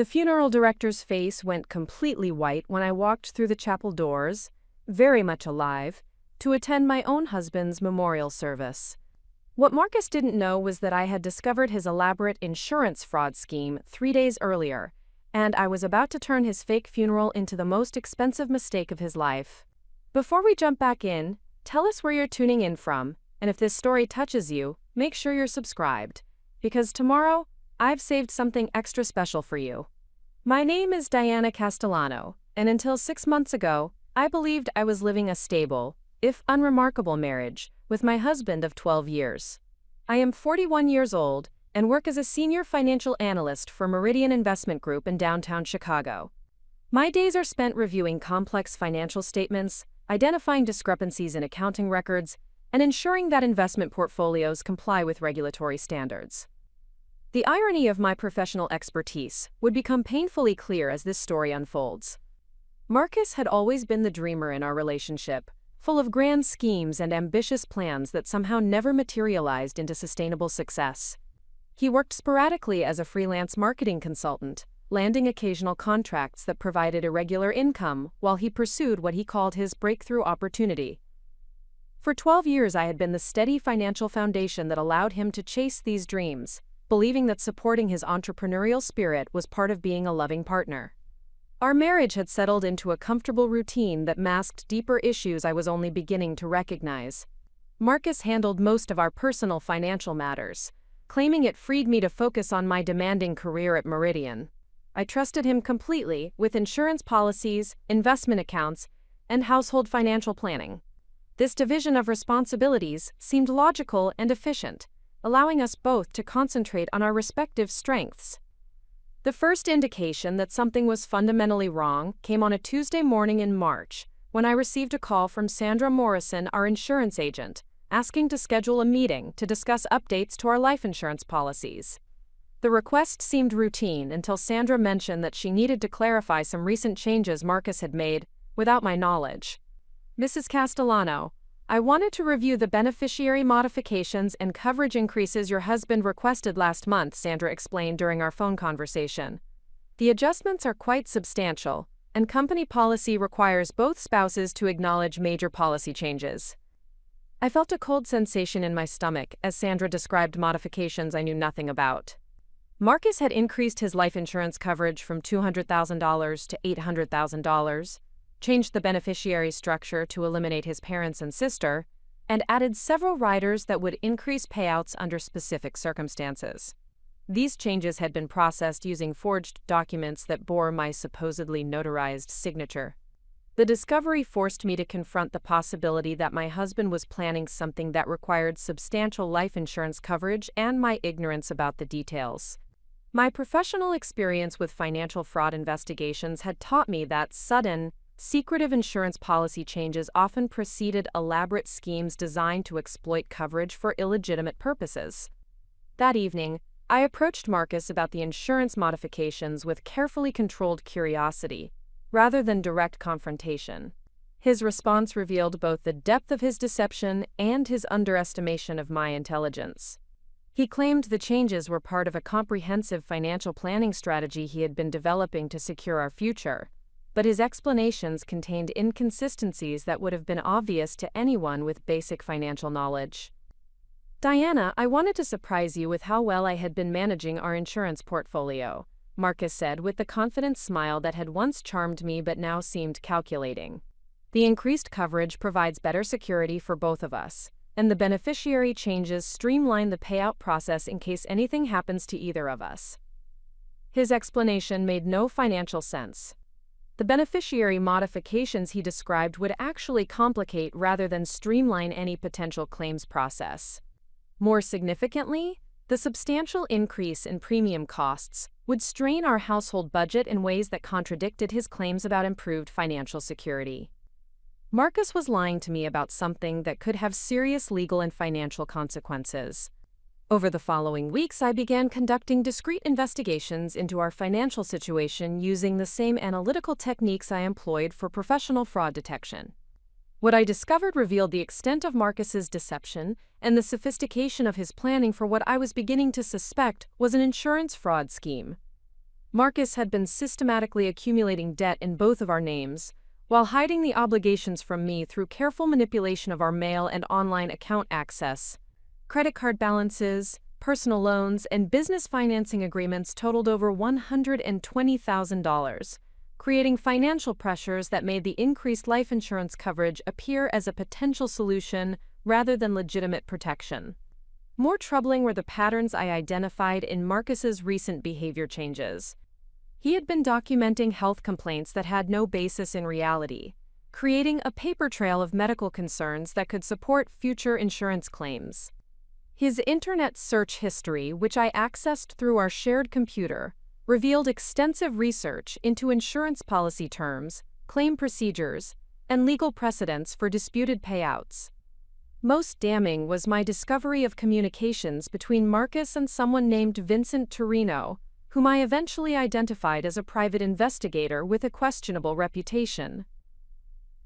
The funeral director's face went completely white when I walked through the chapel doors, very much alive, to attend my own husband's memorial service. What Marcus didn't know was that I had discovered his elaborate insurance fraud scheme 3 days earlier, and I was about to turn his fake funeral into the most expensive mistake of his life. Before we jump back in, tell us where you're tuning in from, and if this story touches you, make sure you're subscribed, because tomorrow, I've saved something extra special for you. My name is Diana Castellano, and until 6 months ago, I believed I was living a stable, if unremarkable marriage, with my husband of 12 years. I am 41 years old and work as a senior financial analyst for Meridian Investment Group in downtown Chicago. My days are spent reviewing complex financial statements, identifying discrepancies in accounting records, and ensuring that investment portfolios comply with regulatory standards. The irony of my professional expertise would become painfully clear as this story unfolds. Marcus had always been the dreamer in our relationship, full of grand schemes and ambitious plans that somehow never materialized into sustainable success. He worked sporadically as a freelance marketing consultant, landing occasional contracts that provided irregular income while he pursued what he called his breakthrough opportunity. For 12 years, I had been the steady financial foundation that allowed him to chase these dreams, believing that supporting his entrepreneurial spirit was part of being a loving partner. Our marriage had settled into a comfortable routine that masked deeper issues I was only beginning to recognize. Marcus handled most of our personal financial matters, claiming it freed me to focus on my demanding career at Meridian. I trusted him completely with insurance policies, investment accounts, and household financial planning. This division of responsibilities seemed logical and efficient, allowing us both to concentrate on our respective strengths. The first indication that something was fundamentally wrong came on a Tuesday morning in March, when I received a call from Sandra Morrison, our insurance agent, asking to schedule a meeting to discuss updates to our life insurance policies. The request seemed routine until Sandra mentioned that she needed to clarify some recent changes Marcus had made, without my knowledge. "Mrs. Castellano, I wanted to review the beneficiary modifications and coverage increases your husband requested last month," Sandra explained during our phone conversation. "The adjustments are quite substantial, and company policy requires both spouses to acknowledge major policy changes." I felt a cold sensation in my stomach as Sandra described modifications I knew nothing about. Marcus had increased his life insurance coverage from $200,000 to $800,000, changed the beneficiary structure to eliminate his parents and sister, and added several riders that would increase payouts under specific circumstances. These changes had been processed using forged documents that bore my supposedly notarized signature. The discovery forced me to confront the possibility that my husband was planning something that required substantial life insurance coverage and my ignorance about the details. My professional experience with financial fraud investigations had taught me that sudden, secretive insurance policy changes often preceded elaborate schemes designed to exploit coverage for illegitimate purposes. That evening, I approached Marcus about the insurance modifications with carefully controlled curiosity, rather than direct confrontation. His response revealed both the depth of his deception and his underestimation of my intelligence. He claimed the changes were part of a comprehensive financial planning strategy he had been developing to secure our future, but his explanations contained inconsistencies that would have been obvious to anyone with basic financial knowledge. "Diana, I wanted to surprise you with how well I had been managing our insurance portfolio," Marcus said with the confident smile that had once charmed me but now seemed calculating. "The increased coverage provides better security for both of us, and the beneficiary changes streamline the payout process in case anything happens to either of us." His explanation made no financial sense. The beneficiary modifications he described would actually complicate rather than streamline any potential claims process. More significantly, the substantial increase in premium costs would strain our household budget in ways that contradicted his claims about improved financial security. Marcus was lying to me about something that could have serious legal and financial consequences. Over the following weeks, I began conducting discrete investigations into our financial situation using the same analytical techniques I employed for professional fraud detection. What I discovered revealed the extent of Marcus's deception and the sophistication of his planning for what I was beginning to suspect was an insurance fraud scheme. Marcus had been systematically accumulating debt in both of our names, while hiding the obligations from me through careful manipulation of our mail and online account access. Credit card balances, personal loans, and business financing agreements totaled over $120,000, creating financial pressures that made the increased life insurance coverage appear as a potential solution rather than legitimate protection. More troubling were the patterns I identified in Marcus's recent behavior changes. He had been documenting health complaints that had no basis in reality, creating a paper trail of medical concerns that could support future insurance claims. His internet search history, which I accessed through our shared computer, revealed extensive research into insurance policy terms, claim procedures, and legal precedents for disputed payouts. Most damning was my discovery of communications between Marcus and someone named Vincent Torino, whom I eventually identified as a private investigator with a questionable reputation.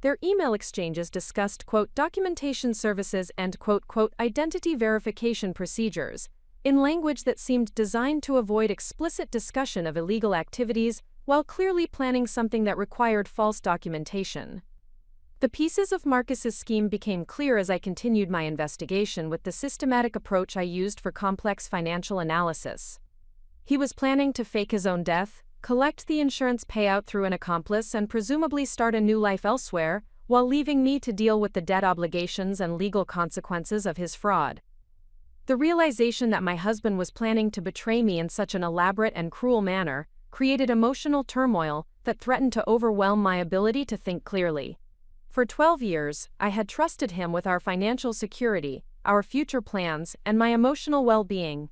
Their email exchanges discussed, quote, documentation services and, quote, identity verification procedures, in language that seemed designed to avoid explicit discussion of illegal activities while clearly planning something that required false documentation. The pieces of Marcus's scheme became clear as I continued my investigation with the systematic approach I used for complex financial analysis. He was planning to fake his own death, collect the insurance payout through an accomplice, and presumably start a new life elsewhere, while leaving me to deal with the debt obligations and legal consequences of his fraud. The realization that my husband was planning to betray me in such an elaborate and cruel manner created emotional turmoil that threatened to overwhelm my ability to think clearly. For 12 years, I had trusted him with our financial security, our future plans, and my emotional well-being.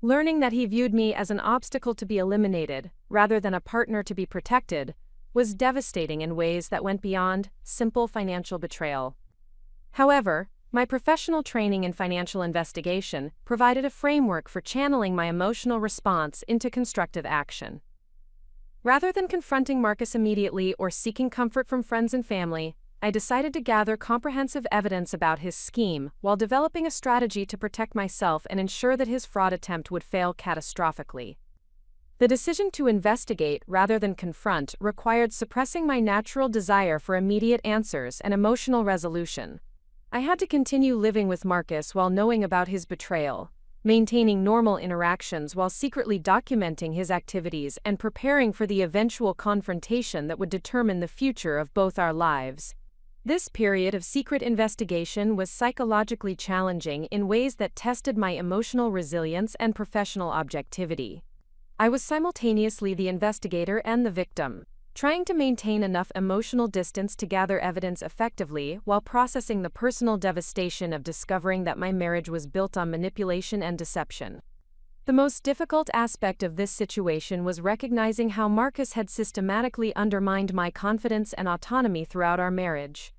Learning that he viewed me as an obstacle to be eliminated, rather than a partner to be protected, was devastating in ways that went beyond simple financial betrayal. However, my professional training in financial investigation provided a framework for channeling my emotional response into constructive action. Rather than confronting Marcus immediately or seeking comfort from friends and family, I decided to gather comprehensive evidence about his scheme while developing a strategy to protect myself and ensure that his fraud attempt would fail catastrophically. The decision to investigate rather than confront required suppressing my natural desire for immediate answers and emotional resolution. I had to continue living with Marcus while knowing about his betrayal, maintaining normal interactions while secretly documenting his activities and preparing for the eventual confrontation that would determine the future of both our lives. This period of secret investigation was psychologically challenging in ways that tested my emotional resilience and professional objectivity. I was simultaneously the investigator and the victim, trying to maintain enough emotional distance to gather evidence effectively while processing the personal devastation of discovering that my marriage was built on manipulation and deception. The most difficult aspect of this situation was recognizing how Marcus had systematically undermined my confidence and autonomy throughout our marriage.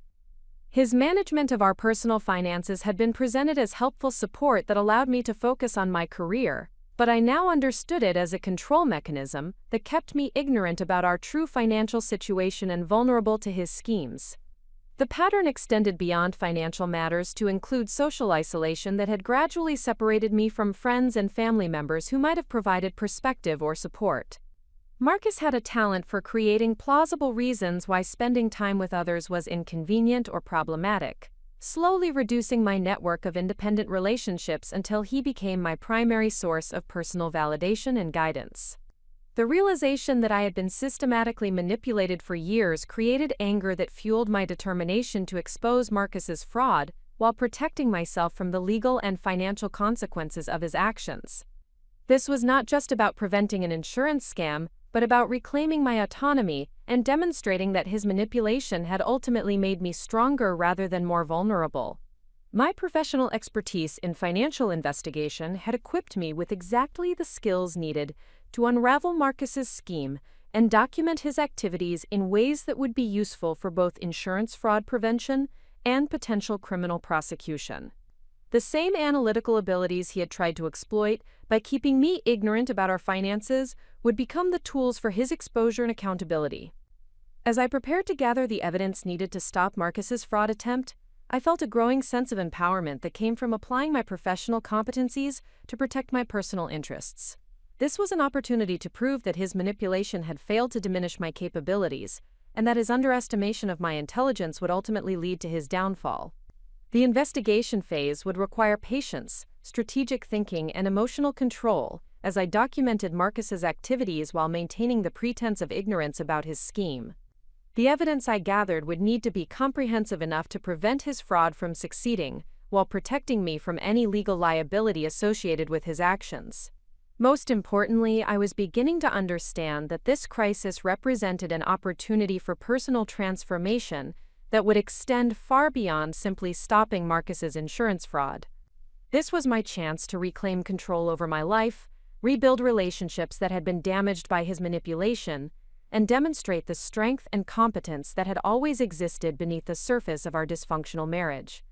His management of our personal finances had been presented as helpful support that allowed me to focus on my career, but I now understood it as a control mechanism that kept me ignorant about our true financial situation and vulnerable to his schemes. The pattern extended beyond financial matters to include social isolation that had gradually separated me from friends and family members who might have provided perspective or support. Marcus had a talent for creating plausible reasons why spending time with others was inconvenient or problematic, slowly reducing my network of independent relationships until he became my primary source of personal validation and guidance. The realization that I had been systematically manipulated for years created anger that fueled my determination to expose Marcus's fraud while protecting myself from the legal and financial consequences of his actions. This was not just about preventing an insurance scam, but about reclaiming my autonomy and demonstrating that his manipulation had ultimately made me stronger rather than more vulnerable. My professional expertise in financial investigation had equipped me with exactly the skills needed to unravel Marcus's scheme and document his activities in ways that would be useful for both insurance fraud prevention and potential criminal prosecution. The same analytical abilities he had tried to exploit by keeping me ignorant about our finances would become the tools for his exposure and accountability. As I prepared to gather the evidence needed to stop Marcus's fraud attempt, I felt a growing sense of empowerment that came from applying my professional competencies to protect my personal interests. This was an opportunity to prove that his manipulation had failed to diminish my capabilities, and that his underestimation of my intelligence would ultimately lead to his downfall. The investigation phase would require patience, strategic thinking, and emotional control, as I documented Marcus's activities while maintaining the pretense of ignorance about his scheme. The evidence I gathered would need to be comprehensive enough to prevent his fraud from succeeding, while protecting me from any legal liability associated with his actions. Most importantly, I was beginning to understand that this crisis represented an opportunity for personal transformation that would extend far beyond simply stopping Marcus's insurance fraud. This was my chance to reclaim control over my life, rebuild relationships that had been damaged by his manipulation, and demonstrate the strength and competence that had always existed beneath the surface of our dysfunctional marriage.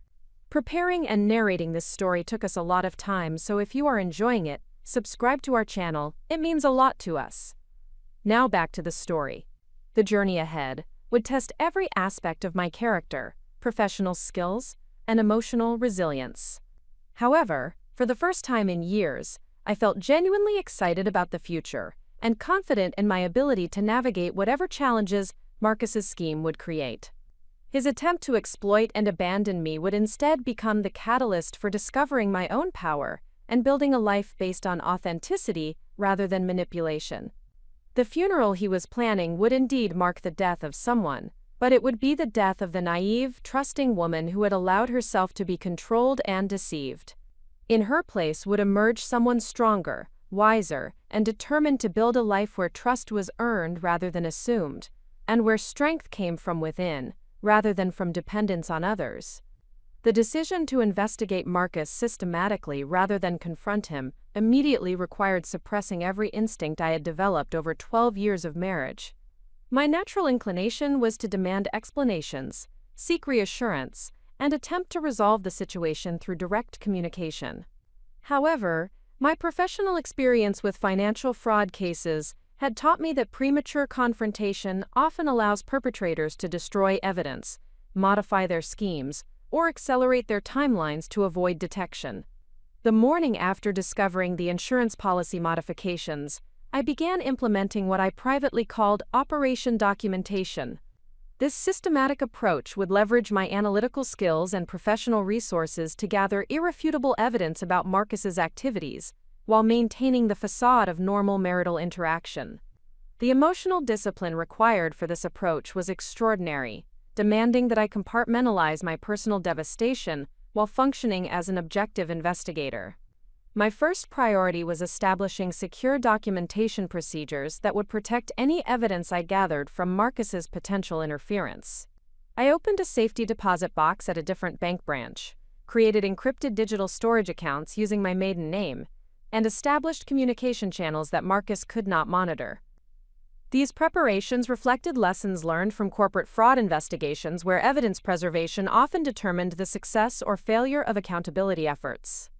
Preparing and narrating this story took us a lot of time, so if you are enjoying it, subscribe to our channel. It means a lot to us. Now back to the story. The journey ahead would test every aspect of my character, professional skills, and emotional resilience. However, for the first time in years, I felt genuinely excited about the future and confident in my ability to navigate whatever challenges Marcus's scheme would create. His attempt to exploit and abandon me would instead become the catalyst for discovering my own power and building a life based on authenticity rather than manipulation. The funeral he was planning would indeed mark the death of someone, but it would be the death of the naive, trusting woman who had allowed herself to be controlled and deceived. In her place would emerge someone stronger, wiser, and determined to build a life where trust was earned rather than assumed, and where strength came from within, rather than from dependence on others. The decision to investigate Marcus systematically rather than confront him immediately required suppressing every instinct I had developed over 12 years of marriage. My natural inclination was to demand explanations, seek reassurance, and attempt to resolve the situation through direct communication. However, my professional experience with financial fraud cases had taught me that premature confrontation often allows perpetrators to destroy evidence, modify their schemes, or accelerate their timelines to avoid detection. The morning after discovering the insurance policy modifications, I began implementing what I privately called Operation Documentation. This systematic approach would leverage my analytical skills and professional resources to gather irrefutable evidence about Marcus's activities, while maintaining the facade of normal marital interaction. The emotional discipline required for this approach was extraordinary, demanding that I compartmentalize my personal devastation while functioning as an objective investigator. My first priority was establishing secure documentation procedures that would protect any evidence I gathered from Marcus's potential interference. I opened a safety deposit box at a different bank branch, created encrypted digital storage accounts using my maiden name, and established communication channels that Marcus could not monitor. These preparations reflected lessons learned from corporate fraud investigations where evidence preservation often determined the success or failure of accountability efforts.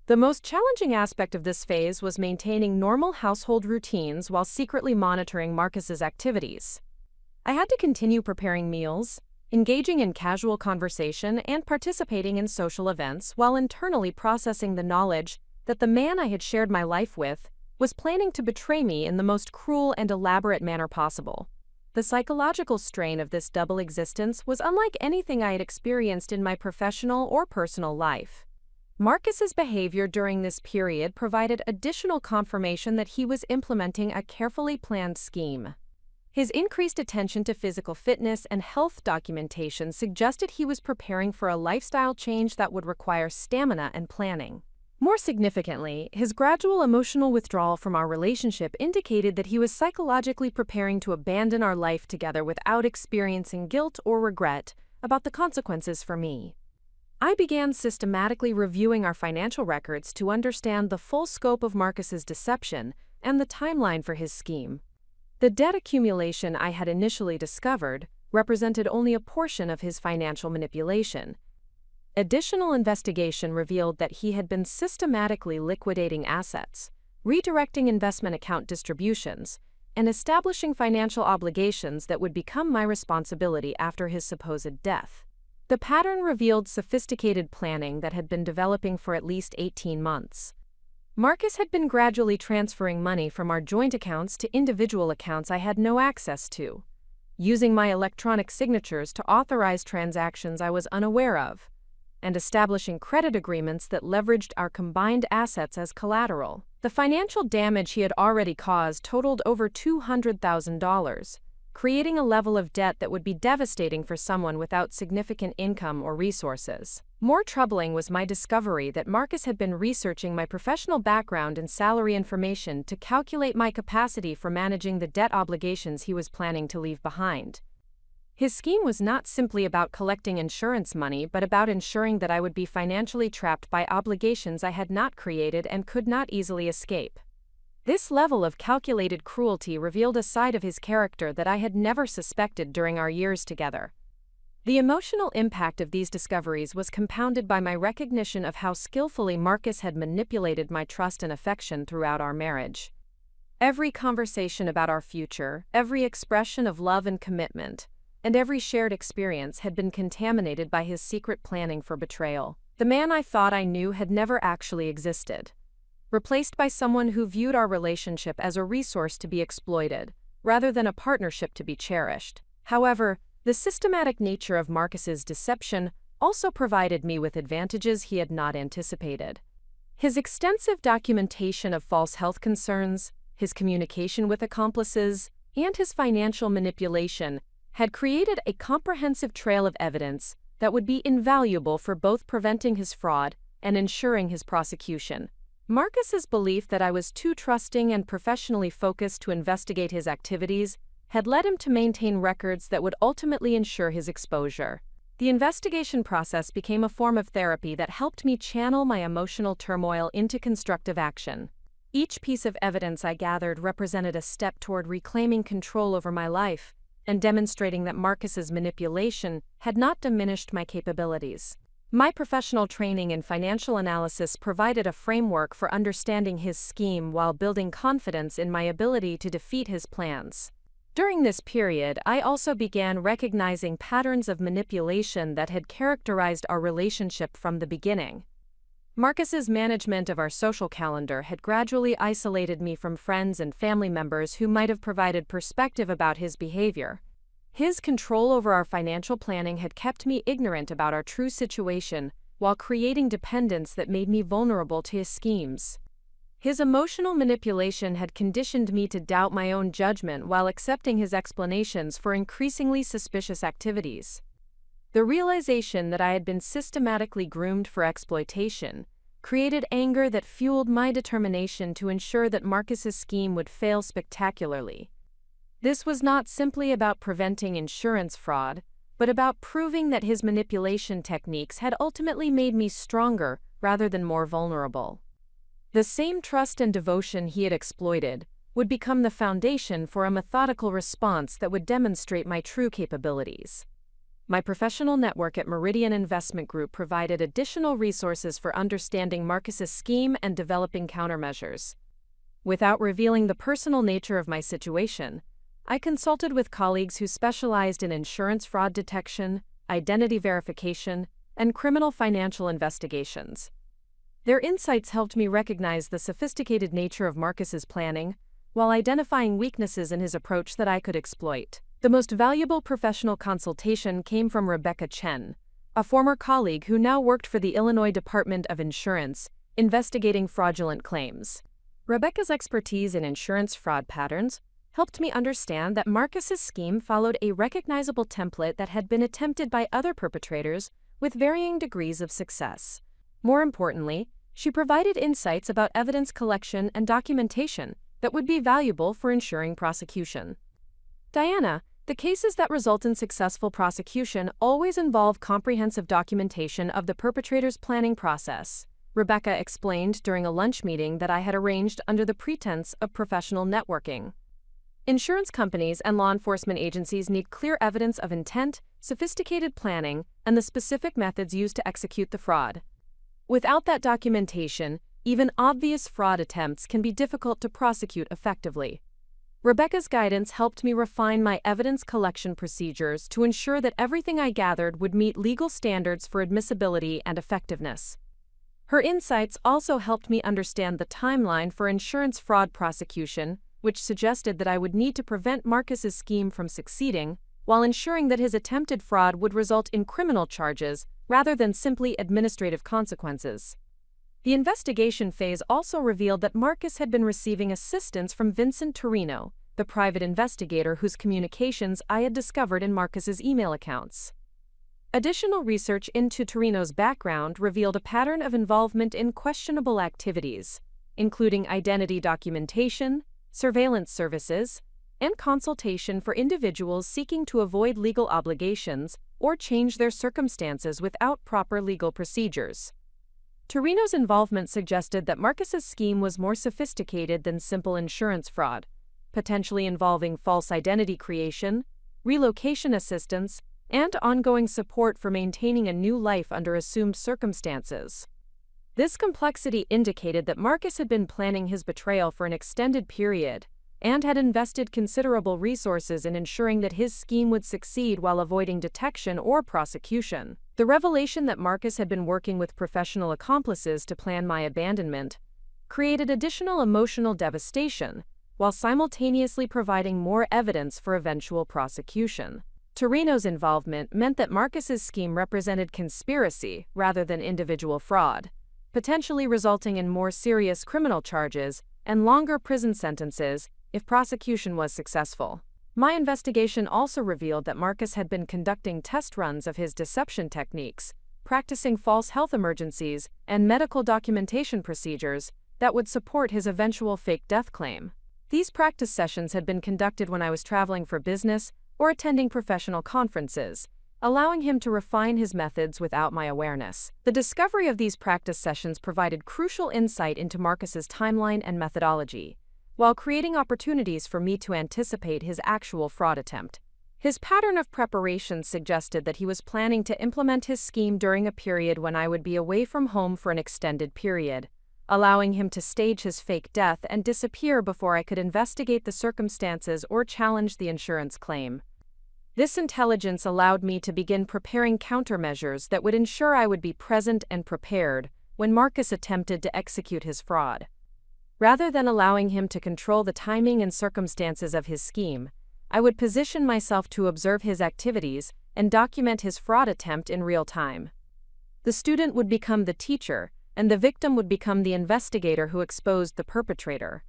The most challenging aspect of this phase was maintaining normal household routines while secretly monitoring Marcus's activities. I had to continue preparing meals, engaging in casual conversation, and participating in social events while internally processing the knowledge that the man I had shared my life with was planning to betray me in the most cruel and elaborate manner possible. The psychological strain of this double existence was unlike anything I had experienced in my professional or personal life. Marcus's behavior during this period provided additional confirmation that he was implementing a carefully planned scheme. His increased attention to physical fitness and health documentation suggested he was preparing for a lifestyle change that would require stamina and planning. More significantly, his gradual emotional withdrawal from our relationship indicated that he was psychologically preparing to abandon our life together without experiencing guilt or regret about the consequences for me. I began systematically reviewing our financial records to understand the full scope of Marcus's deception and the timeline for his scheme. The debt accumulation I had initially discovered represented only a portion of his financial manipulation. Additional investigation revealed that he had been systematically liquidating assets, redirecting investment account distributions, and establishing financial obligations that would become my responsibility after his supposed death. The pattern revealed sophisticated planning that had been developing for at least 18 months. Marcus had been gradually transferring money from our joint accounts to individual accounts I had no access to, using my electronic signatures to authorize transactions I was unaware of, and establishing credit agreements that leveraged our combined assets as collateral. The financial damage he had already caused totaled over $200,000, creating a level of debt that would be devastating for someone without significant income or resources. More troubling was my discovery that Marcus had been researching my professional background and salary information to calculate my capacity for managing the debt obligations he was planning to leave behind. His scheme was not simply about collecting insurance money, but about ensuring that I would be financially trapped by obligations I had not created and could not easily escape. This level of calculated cruelty revealed a side of his character that I had never suspected during our years together. The emotional impact of these discoveries was compounded by my recognition of how skillfully Marcus had manipulated my trust and affection throughout our marriage. Every conversation about our future, every expression of love and commitment, and every shared experience had been contaminated by his secret planning for betrayal. The man I thought I knew had never actually existed, replaced by someone who viewed our relationship as a resource to be exploited, rather than a partnership to be cherished. However, the systematic nature of Marcus's deception also provided me with advantages he had not anticipated. His extensive documentation of false health concerns, his communication with accomplices, and his financial manipulation had created a comprehensive trail of evidence that would be invaluable for both preventing his fraud and ensuring his prosecution. Marcus's belief that I was too trusting and professionally focused to investigate his activities had led him to maintain records that would ultimately ensure his exposure. The investigation process became a form of therapy that helped me channel my emotional turmoil into constructive action. Each piece of evidence I gathered represented a step toward reclaiming control over my life and demonstrating that Marcus's manipulation had not diminished my capabilities. My professional training in financial analysis provided a framework for understanding his scheme while building confidence in my ability to defeat his plans. During this period, I also began recognizing patterns of manipulation that had characterized our relationship from the beginning. Marcus's management of our social calendar had gradually isolated me from friends and family members who might have provided perspective about his behavior. His control over our financial planning had kept me ignorant about our true situation, while creating dependence that made me vulnerable to his schemes. His emotional manipulation had conditioned me to doubt my own judgment while accepting his explanations for increasingly suspicious activities. The realization that I had been systematically groomed for exploitation created anger that fueled my determination to ensure that Marcus's scheme would fail spectacularly. This was not simply about preventing insurance fraud, but about proving that his manipulation techniques had ultimately made me stronger rather than more vulnerable. The same trust and devotion he had exploited would become the foundation for a methodical response that would demonstrate my true capabilities. My professional network at Meridian Investment Group provided additional resources for understanding Marcus's scheme and developing countermeasures. Without revealing the personal nature of my situation, I consulted with colleagues who specialized in insurance fraud detection, identity verification, and criminal financial investigations. Their insights helped me recognize the sophisticated nature of Marcus's planning, while identifying weaknesses in his approach that I could exploit. The most valuable professional consultation came from Rebecca Chen, a former colleague who now worked for the Illinois Department of Insurance, investigating fraudulent claims. Rebecca's expertise in insurance fraud patterns helped me understand that Marcus's scheme followed a recognizable template that had been attempted by other perpetrators with varying degrees of success. More importantly, she provided insights about evidence collection and documentation that would be valuable for ensuring prosecution. Diana, the cases that result in successful prosecution always involve comprehensive documentation of the perpetrator's planning process, Rebecca explained during a lunch meeting that I had arranged under the pretense of professional networking. Insurance companies and law enforcement agencies need clear evidence of intent, sophisticated planning, and the specific methods used to execute the fraud. Without that documentation, even obvious fraud attempts can be difficult to prosecute effectively. Rebecca's guidance helped me refine my evidence collection procedures to ensure that everything I gathered would meet legal standards for admissibility and effectiveness. Her insights also helped me understand the timeline for insurance fraud prosecution, which suggested that I would need to prevent Marcus's scheme from succeeding, while ensuring that his attempted fraud would result in criminal charges rather than simply administrative consequences. The investigation phase also revealed that Marcus had been receiving assistance from Vincent Torino, the private investigator whose communications I had discovered in Marcus's email accounts. Additional research into Torino's background revealed a pattern of involvement in questionable activities, including identity documentation, surveillance services, and consultation for individuals seeking to avoid legal obligations or change their circumstances without proper legal procedures. Torino's involvement suggested that Marcus's scheme was more sophisticated than simple insurance fraud, potentially involving false identity creation, relocation assistance, and ongoing support for maintaining a new life under assumed circumstances. This complexity indicated that Marcus had been planning his betrayal for an extended period and had invested considerable resources in ensuring that his scheme would succeed while avoiding detection or prosecution. The revelation that Marcus had been working with professional accomplices to plan my abandonment created additional emotional devastation, while simultaneously providing more evidence for eventual prosecution. Torino's involvement meant that Marcus's scheme represented conspiracy rather than individual fraud, potentially resulting in more serious criminal charges and longer prison sentences if prosecution was successful. My investigation also revealed that Marcus had been conducting test runs of his deception techniques, practicing false health emergencies and medical documentation procedures that would support his eventual fake death claim. These practice sessions had been conducted when I was traveling for business or attending professional conferences, allowing him to refine his methods without my awareness. The discovery of these practice sessions provided crucial insight into Marcus's timeline and methodology, while creating opportunities for me to anticipate his actual fraud attempt. His pattern of preparation suggested that he was planning to implement his scheme during a period when I would be away from home for an extended period, allowing him to stage his fake death and disappear before I could investigate the circumstances or challenge the insurance claim. This intelligence allowed me to begin preparing countermeasures that would ensure I would be present and prepared when Marcus attempted to execute his fraud. Rather than allowing him to control the timing and circumstances of his scheme, I would position myself to observe his activities and document his fraud attempt in real time. The student would become the teacher, and the victim would become the investigator who exposed the perpetrator.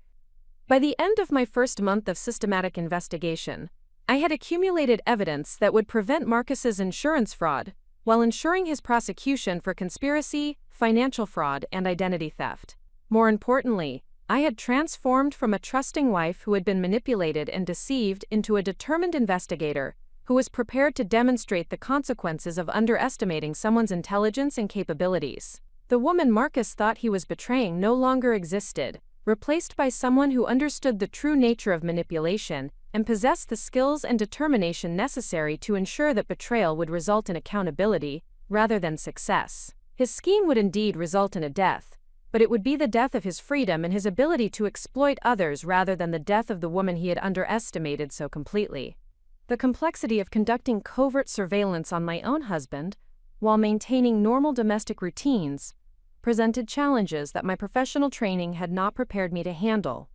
By the end of my first month of systematic investigation, I had accumulated evidence that would prevent Marcus's insurance fraud while ensuring his prosecution for conspiracy, financial fraud, and identity theft. More importantly, I had transformed from a trusting wife who had been manipulated and deceived into a determined investigator who was prepared to demonstrate the consequences of underestimating someone's intelligence and capabilities. The woman Marcus thought he was betraying no longer existed, replaced by someone who understood the true nature of manipulation and possessed the skills and determination necessary to ensure that betrayal would result in accountability rather than success. His scheme would indeed result in a death, but it would be the death of his freedom and his ability to exploit others rather than the death of the woman he had underestimated so completely. The complexity of conducting covert surveillance on my own husband, while maintaining normal domestic routines, presented challenges that my professional training had not prepared me to handle.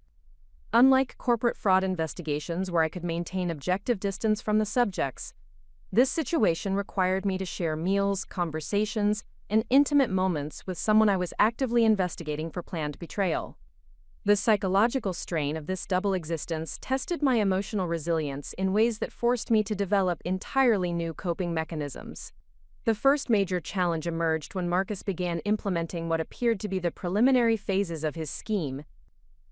Unlike corporate fraud investigations where I could maintain objective distance from the subjects, this situation required me to share meals, conversations, and intimate moments with someone I was actively investigating for planned betrayal. The psychological strain of this double existence tested my emotional resilience in ways that forced me to develop entirely new coping mechanisms. The first major challenge emerged when Marcus began implementing what appeared to be the preliminary phases of his scheme.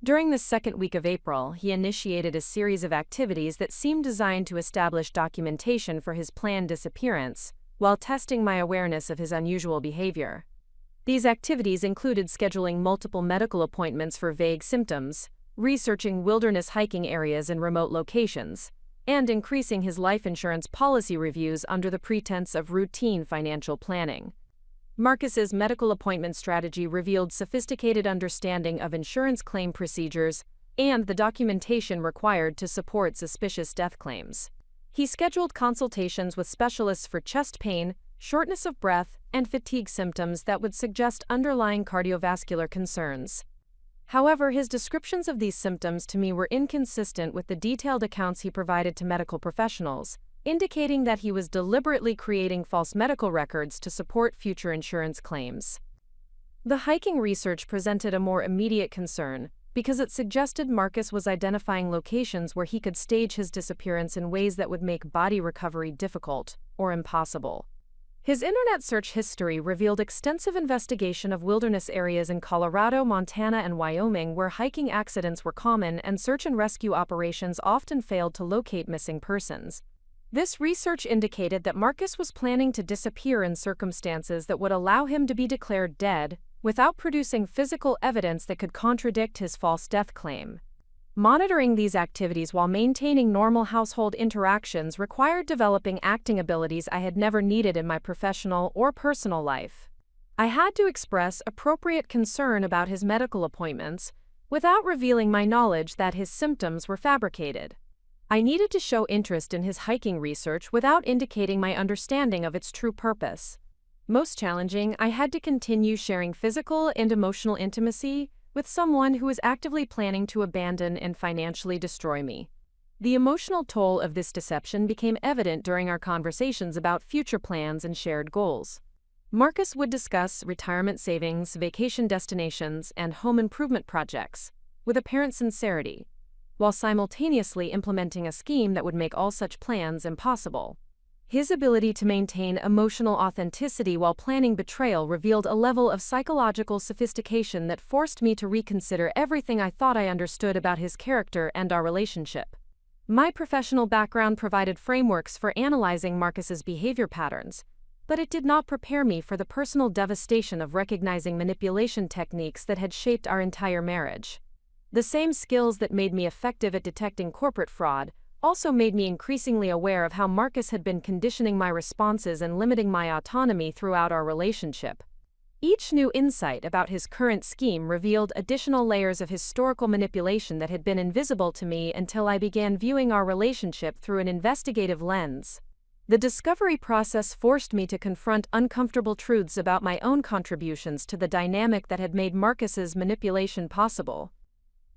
During the second week of April, he initiated a series of activities that seemed designed to establish documentation for his planned disappearance, while testing my awareness of his unusual behavior. These activities included scheduling multiple medical appointments for vague symptoms, researching wilderness hiking areas in remote locations, and increasing his life insurance policy reviews under the pretense of routine financial planning. Marcus's medical appointment strategy revealed sophisticated understanding of insurance claim procedures and the documentation required to support suspicious death claims. He scheduled consultations with specialists for chest pain, shortness of breath, and fatigue symptoms that would suggest underlying cardiovascular concerns. However, his descriptions of these symptoms to me were inconsistent with the detailed accounts he provided to medical professionals, indicating that he was deliberately creating false medical records to support future insurance claims. The hiking research presented a more immediate concern, because it suggested Marcus was identifying locations where he could stage his disappearance in ways that would make body recovery difficult or impossible. His internet search history revealed extensive investigation of wilderness areas in Colorado, Montana, and Wyoming where hiking accidents were common and search and rescue operations often failed to locate missing persons. This research indicated that Marcus was planning to disappear in circumstances that would allow him to be declared dead, without producing physical evidence that could contradict his false death claim. Monitoring these activities while maintaining normal household interactions required developing acting abilities I had never needed in my professional or personal life. I had to express appropriate concern about his medical appointments without revealing my knowledge that his symptoms were fabricated. I needed to show interest in his hiking research without indicating my understanding of its true purpose. Most challenging, I had to continue sharing physical and emotional intimacy with someone who was actively planning to abandon and financially destroy me. The emotional toll of this deception became evident during our conversations about future plans and shared goals. Marcus would discuss retirement savings, vacation destinations, and home improvement projects with apparent sincerity, while simultaneously implementing a scheme that would make all such plans impossible. His ability to maintain emotional authenticity while planning betrayal revealed a level of psychological sophistication that forced me to reconsider everything I thought I understood about his character and our relationship. My professional background provided frameworks for analyzing Marcus's behavior patterns, but it did not prepare me for the personal devastation of recognizing manipulation techniques that had shaped our entire marriage. The same skills that made me effective at detecting corporate fraud also made me increasingly aware of how Marcus had been conditioning my responses and limiting my autonomy throughout our relationship. Each new insight about his current scheme revealed additional layers of historical manipulation that had been invisible to me until I began viewing our relationship through an investigative lens. The discovery process forced me to confront uncomfortable truths about my own contributions to the dynamic that had made Marcus's manipulation possible.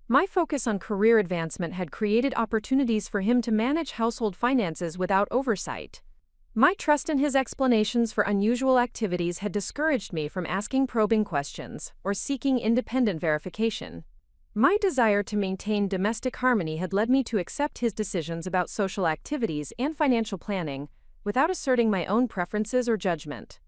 My focus on career advancement had created opportunities for him to manage household finances without oversight. My trust in his explanations for unusual activities had discouraged me from asking probing questions or seeking independent verification. My desire to maintain domestic harmony had led me to accept his decisions about social activities and financial planning without asserting my own preferences or judgment.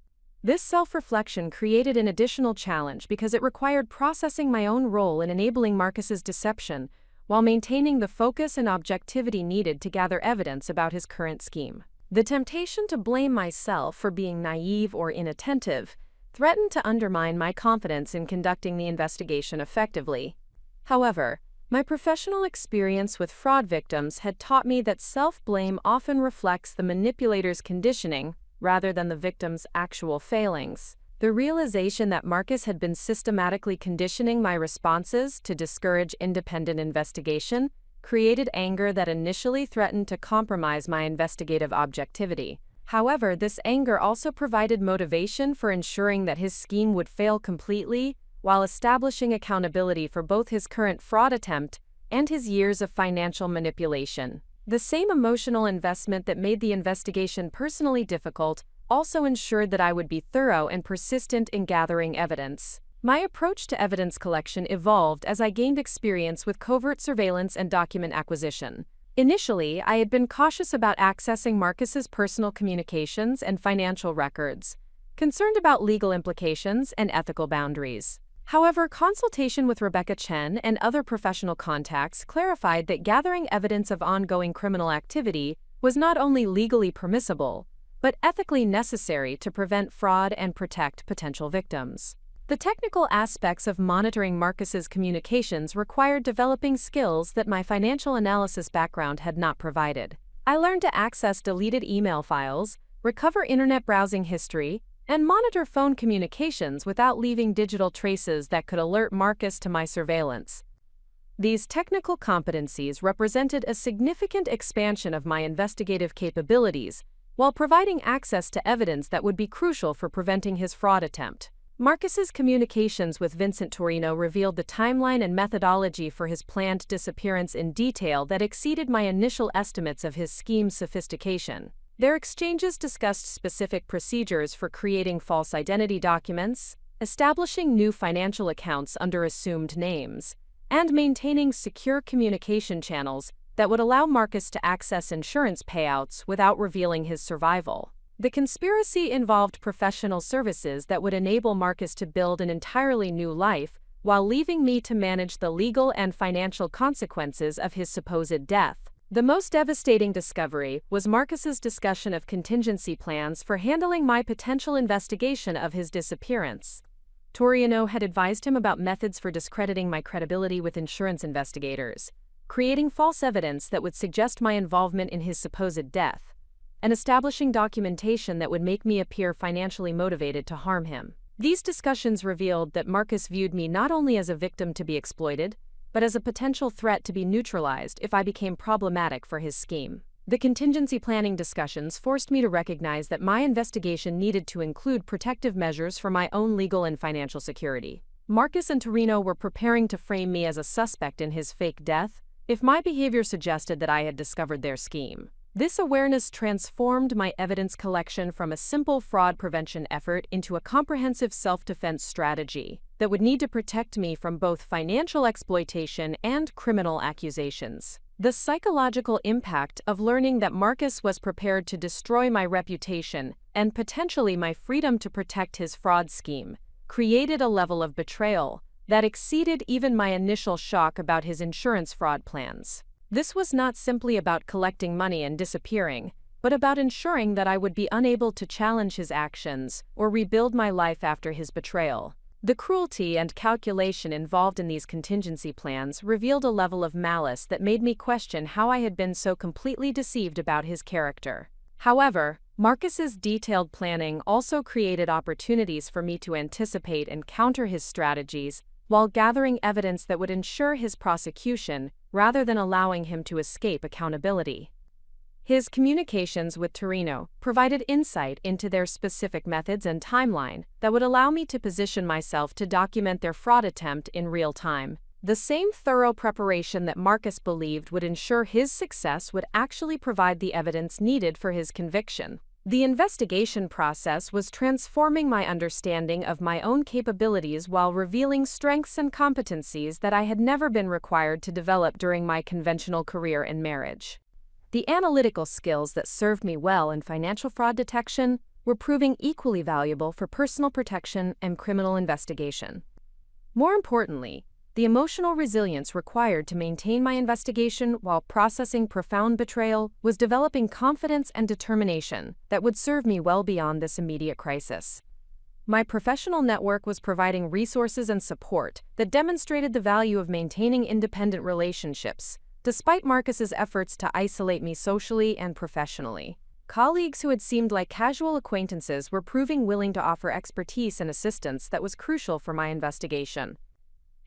This self-reflection created an additional challenge because it required processing my own role in enabling Marcus's deception while maintaining the focus and objectivity needed to gather evidence about his current scheme. The temptation to blame myself for being naive or inattentive threatened to undermine my confidence in conducting the investigation effectively. However, my professional experience with fraud victims had taught me that self-blame often reflects the manipulator's conditioning rather than the victim's actual failings. The realization that Marcus had been systematically conditioning my responses to discourage independent investigation created anger that initially threatened to compromise my investigative objectivity. However, this anger also provided motivation for ensuring that his scheme would fail completely, while establishing accountability for both his current fraud attempt and his years of financial manipulation. The same emotional investment that made the investigation personally difficult also ensured that I would be thorough and persistent in gathering evidence. My approach to evidence collection evolved as I gained experience with covert surveillance and document acquisition. Initially, I had been cautious about accessing Marcus's personal communications and financial records, concerned about legal implications and ethical boundaries. However, consultation with Rebecca Chen and other professional contacts clarified that gathering evidence of ongoing criminal activity was not only legally permissible, but ethically necessary to prevent fraud and protect potential victims. The technical aspects of monitoring Marcus's communications required developing skills that my financial analysis background had not provided. I learned to access deleted email files, recover internet browsing history, and monitor phone communications without leaving digital traces that could alert Marcus to my surveillance. These technical competencies represented a significant expansion of my investigative capabilities while providing access to evidence that would be crucial for preventing his fraud attempt. Marcus's communications with Vincent Torino revealed the timeline and methodology for his planned disappearance in detail that exceeded my initial estimates of his scheme's sophistication. Their exchanges discussed specific procedures for creating false identity documents, establishing new financial accounts under assumed names, and maintaining secure communication channels that would allow Marcus to access insurance payouts without revealing his survival. The conspiracy involved professional services that would enable Marcus to build an entirely new life while leaving me to manage the legal and financial consequences of his supposed death. The most devastating discovery was Marcus's discussion of contingency plans for handling my potential investigation of his disappearance. Torino had advised him about methods for discrediting my credibility with insurance investigators, creating false evidence that would suggest my involvement in his supposed death, and establishing documentation that would make me appear financially motivated to harm him. These discussions revealed that Marcus viewed me not only as a victim to be exploited, but as a potential threat to be neutralized if I became problematic for his scheme. The contingency planning discussions forced me to recognize that my investigation needed to include protective measures for my own legal and financial security. Marcus and Torino were preparing to frame me as a suspect in his fake death if my behavior suggested that I had discovered their scheme. This awareness transformed my evidence collection from a simple fraud prevention effort into a comprehensive self-defense strategy that would need to protect me from both financial exploitation and criminal accusations. The psychological impact of learning that Marcus was prepared to destroy my reputation and potentially my freedom to protect his fraud scheme created a level of betrayal that exceeded even my initial shock about his insurance fraud plans. This was not simply about collecting money and disappearing, but about ensuring that I would be unable to challenge his actions or rebuild my life after his betrayal. The cruelty and calculation involved in these contingency plans revealed a level of malice that made me question how I had been so completely deceived about his character. However, Marcus's detailed planning also created opportunities for me to anticipate and counter his strategies while gathering evidence that would ensure his prosecution rather than allowing him to escape accountability. His communications with Torino provided insight into their specific methods and timeline that would allow me to position myself to document their fraud attempt in real time. The same thorough preparation that Marcus believed would ensure his success would actually provide the evidence needed for his conviction. The investigation process was transforming my understanding of my own capabilities while revealing strengths and competencies that I had never been required to develop during my conventional career in marriage. The analytical skills that served me well in financial fraud detection were proving equally valuable for personal protection and criminal investigation. More importantly, the emotional resilience required to maintain my investigation while processing profound betrayal was developing confidence and determination that would serve me well beyond this immediate crisis. My professional network was providing resources and support that demonstrated the value of maintaining independent relationships, despite Marcus's efforts to isolate me socially and professionally. Colleagues who had seemed like casual acquaintances were proving willing to offer expertise and assistance that was crucial for my investigation.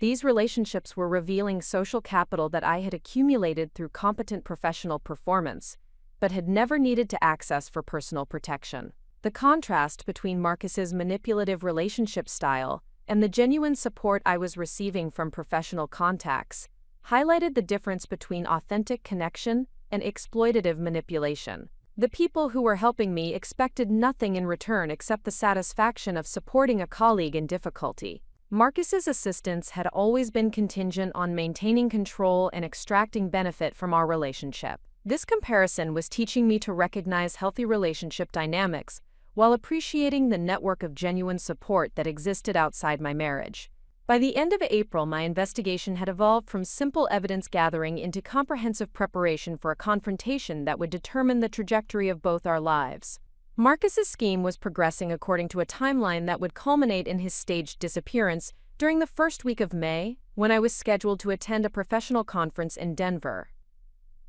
These relationships were revealing social capital that I had accumulated through competent professional performance, but had never needed to access for personal protection. The contrast between Marcus's manipulative relationship style and the genuine support I was receiving from professional contacts highlighted the difference between authentic connection and exploitative manipulation. The people who were helping me expected nothing in return except the satisfaction of supporting a colleague in difficulty. Marcus's assistance had always been contingent on maintaining control and extracting benefit from our relationship. This comparison was teaching me to recognize healthy relationship dynamics while appreciating the network of genuine support that existed outside my marriage. By the end of April, my investigation had evolved from simple evidence gathering into comprehensive preparation for a confrontation that would determine the trajectory of both our lives. Marcus's scheme was progressing according to a timeline that would culminate in his staged disappearance during the first week of May, when I was scheduled to attend a professional conference in Denver.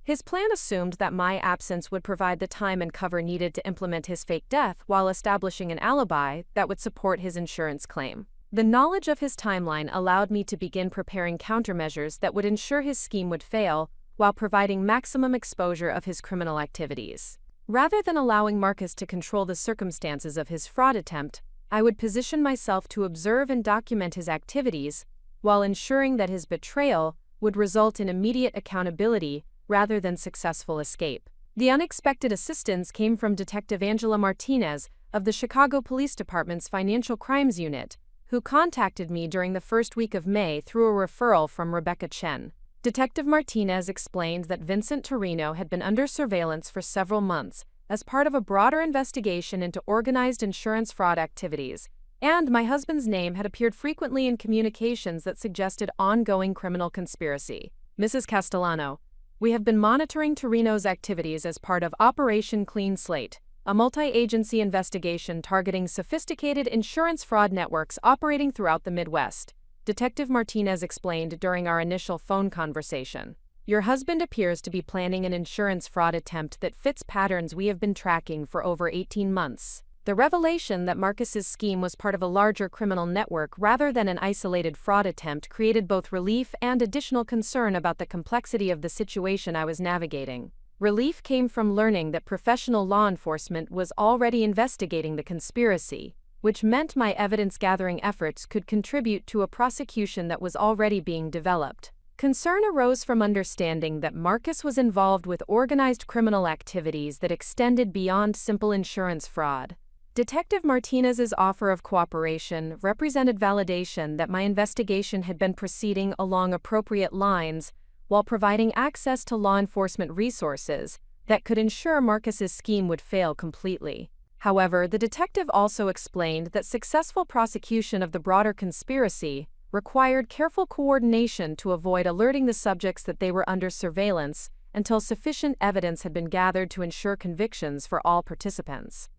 His plan assumed that my absence would provide the time and cover needed to implement his fake death while establishing an alibi that would support his insurance claim. The knowledge of his timeline allowed me to begin preparing countermeasures that would ensure his scheme would fail while providing maximum exposure of his criminal activities. Rather than allowing Marcus to control the circumstances of his fraud attempt, I would position myself to observe and document his activities, while ensuring that his betrayal would result in immediate accountability rather than successful escape. The unexpected assistance came from Detective Angela Martinez of the Chicago Police Department's Financial Crimes Unit, who contacted me during the first week of May through a referral from Rebecca Chen. Detective Martinez explained that Vincent Torino had been under surveillance for several months as part of a broader investigation into organized insurance fraud activities, and my husband's name had appeared frequently in communications that suggested ongoing criminal conspiracy. Mrs. Castellano, we have been monitoring Torino's activities as part of Operation Clean Slate, a multi-agency investigation targeting sophisticated insurance fraud networks operating throughout the Midwest, Detective Martinez explained during our initial phone conversation. Your husband appears to be planning an insurance fraud attempt that fits patterns we have been tracking for over 18 months. The revelation that Marcus's scheme was part of a larger criminal network rather than an isolated fraud attempt created both relief and additional concern about the complexity of the situation I was navigating. Relief came from learning that professional law enforcement was already investigating the conspiracy, which meant my evidence-gathering efforts could contribute to a prosecution that was already being developed. Concern arose from understanding that Marcus was involved with organized criminal activities that extended beyond simple insurance fraud. Detective Martinez's offer of cooperation represented validation that my investigation had been proceeding along appropriate lines, while providing access to law enforcement resources that could ensure Marcus's scheme would fail completely. However, the detective also explained that successful prosecution of the broader conspiracy required careful coordination to avoid alerting the subjects that they were under surveillance until sufficient evidence had been gathered to ensure convictions for all participants.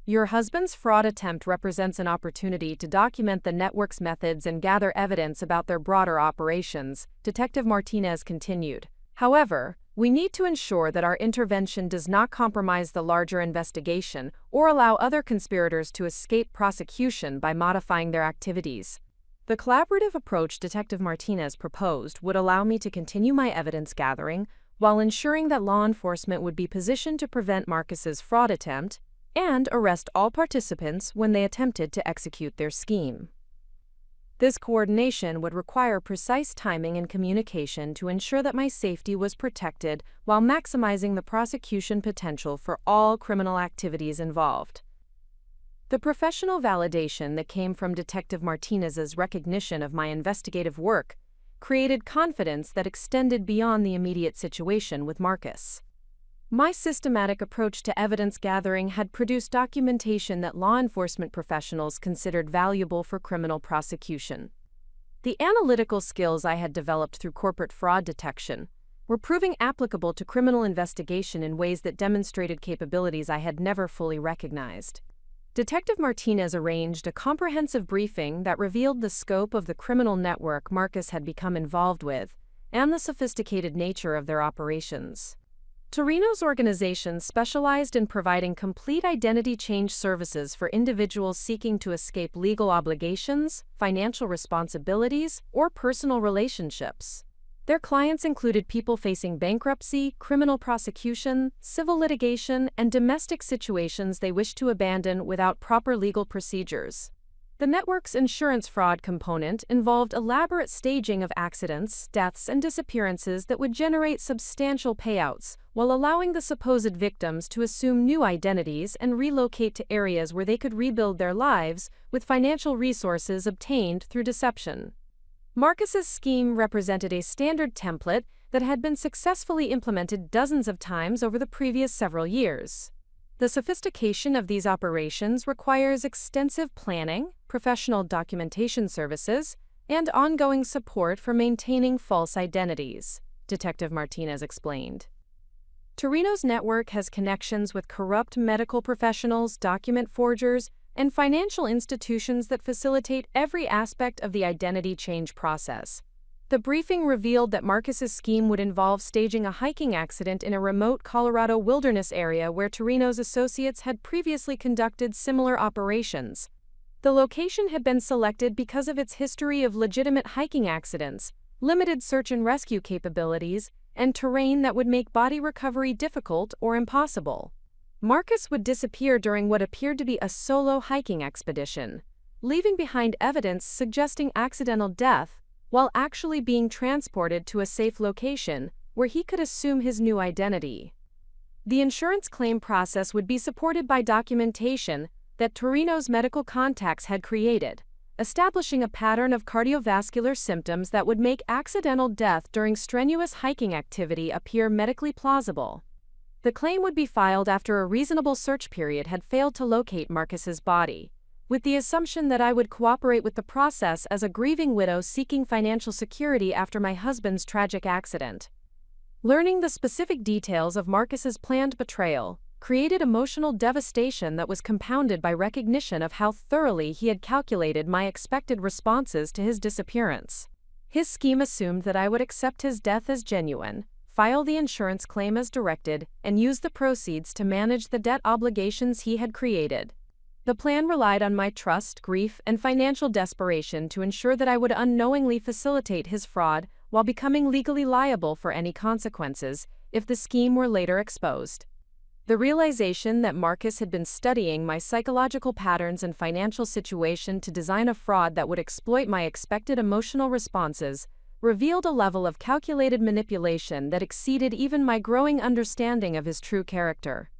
Your husband's fraud attempt represents an opportunity to document the network's methods and gather evidence about their broader operations, Detective Martinez continued. However, we need to ensure that our intervention does not compromise the larger investigation or allow other conspirators to escape prosecution by modifying their activities. The collaborative approach Detective Martinez proposed would allow me to continue my evidence gathering while ensuring that law enforcement would be positioned to prevent Marcus's fraud attempt and arrest all participants when they attempted to execute their scheme. This coordination would require precise timing and communication to ensure that my safety was protected while maximizing the prosecution potential for all criminal activities involved. The professional validation that came from Detective Martinez's recognition of my investigative work created confidence that extended beyond the immediate situation with Marcus. My systematic approach to evidence gathering had produced documentation that law enforcement professionals considered valuable for criminal prosecution. The analytical skills I had developed through corporate fraud detection were proving applicable to criminal investigation in ways that demonstrated capabilities I had never fully recognized. Detective Martinez arranged a comprehensive briefing that revealed the scope of the criminal network Marcus had become involved with and the sophisticated nature of their operations. Torino's organization specialized in providing complete identity change services for individuals seeking to escape legal obligations, financial responsibilities, or personal relationships. Their clients included people facing bankruptcy, criminal prosecution, civil litigation, and domestic situations they wished to abandon without proper legal procedures. The network's insurance fraud component involved elaborate staging of accidents, deaths, and disappearances that would generate substantial payouts, while allowing the supposed victims to assume new identities and relocate to areas where they could rebuild their lives with financial resources obtained through deception. Marcus's scheme represented a standard template that had been successfully implemented dozens of times over the previous several years. The sophistication of these operations requires extensive planning, professional documentation services, and ongoing support for maintaining false identities, Detective Martinez explained. Torino's network has connections with corrupt medical professionals, document forgers, and financial institutions that facilitate every aspect of the identity change process. The briefing revealed that Marcus's scheme would involve staging a hiking accident in a remote Colorado wilderness area where Torino's associates had previously conducted similar operations. The location had been selected because of its history of legitimate hiking accidents, limited search and rescue capabilities, and terrain that would make body recovery difficult or impossible. Marcus would disappear during what appeared to be a solo hiking expedition, leaving behind evidence suggesting accidental death while actually being transported to a safe location where he could assume his new identity. The insurance claim process would be supported by documentation that Torino's medical contacts had created, establishing a pattern of cardiovascular symptoms that would make accidental death during strenuous hiking activity appear medically plausible. The claim would be filed after a reasonable search period had failed to locate Marcus's body, with the assumption that I would cooperate with the process as a grieving widow seeking financial security after my husband's tragic accident. Learning the specific details of Marcus's planned betrayal created emotional devastation that was compounded by recognition of how thoroughly he had calculated my expected responses to his disappearance. His scheme assumed that I would accept his death as genuine, file the insurance claim as directed, and use the proceeds to manage the debt obligations he had created. The plan relied on my trust, grief, and financial desperation to ensure that I would unknowingly facilitate his fraud while becoming legally liable for any consequences if the scheme were later exposed. The realization that Marcus had been studying my psychological patterns and financial situation to design a fraud that would exploit my expected emotional responses revealed a level of calculated manipulation that exceeded even my growing understanding of his true character.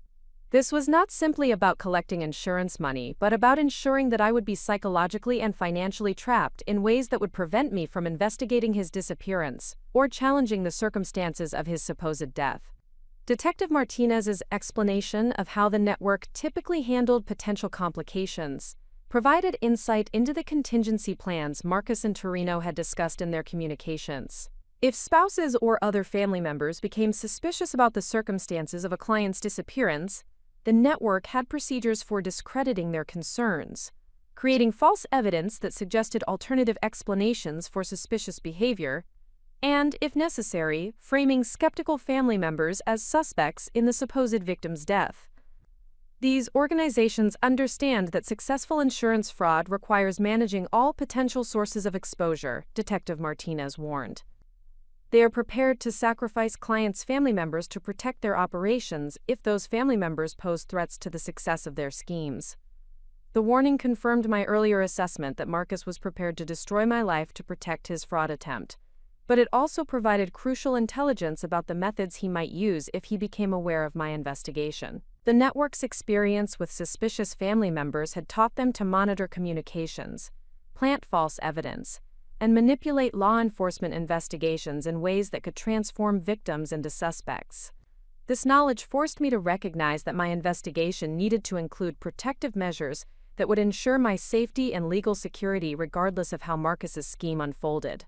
This was not simply about collecting insurance money, but about ensuring that I would be psychologically and financially trapped in ways that would prevent me from investigating his disappearance or challenging the circumstances of his supposed death. Detective Martinez's explanation of how the network typically handled potential complications provided insight into the contingency plans Marcus and Torino had discussed in their communications. If spouses or other family members became suspicious about the circumstances of a client's disappearance, the network had procedures for discrediting their concerns, creating false evidence that suggested alternative explanations for suspicious behavior, and, if necessary, framing skeptical family members as suspects in the supposed victim's death. These organizations understand that successful insurance fraud requires managing all potential sources of exposure, Detective Martinez warned. They are prepared to sacrifice clients' family members to protect their operations if those family members pose threats to the success of their schemes. The warning confirmed my earlier assessment that Marcus was prepared to destroy my life to protect his fraud attempt, but it also provided crucial intelligence about the methods he might use if he became aware of my investigation. The network's experience with suspicious family members had taught them to monitor communications, plant false evidence, and manipulate law enforcement investigations in ways that could transform victims into suspects. This knowledge forced me to recognize that my investigation needed to include protective measures that would ensure my safety and legal security regardless of how Marcus's scheme unfolded.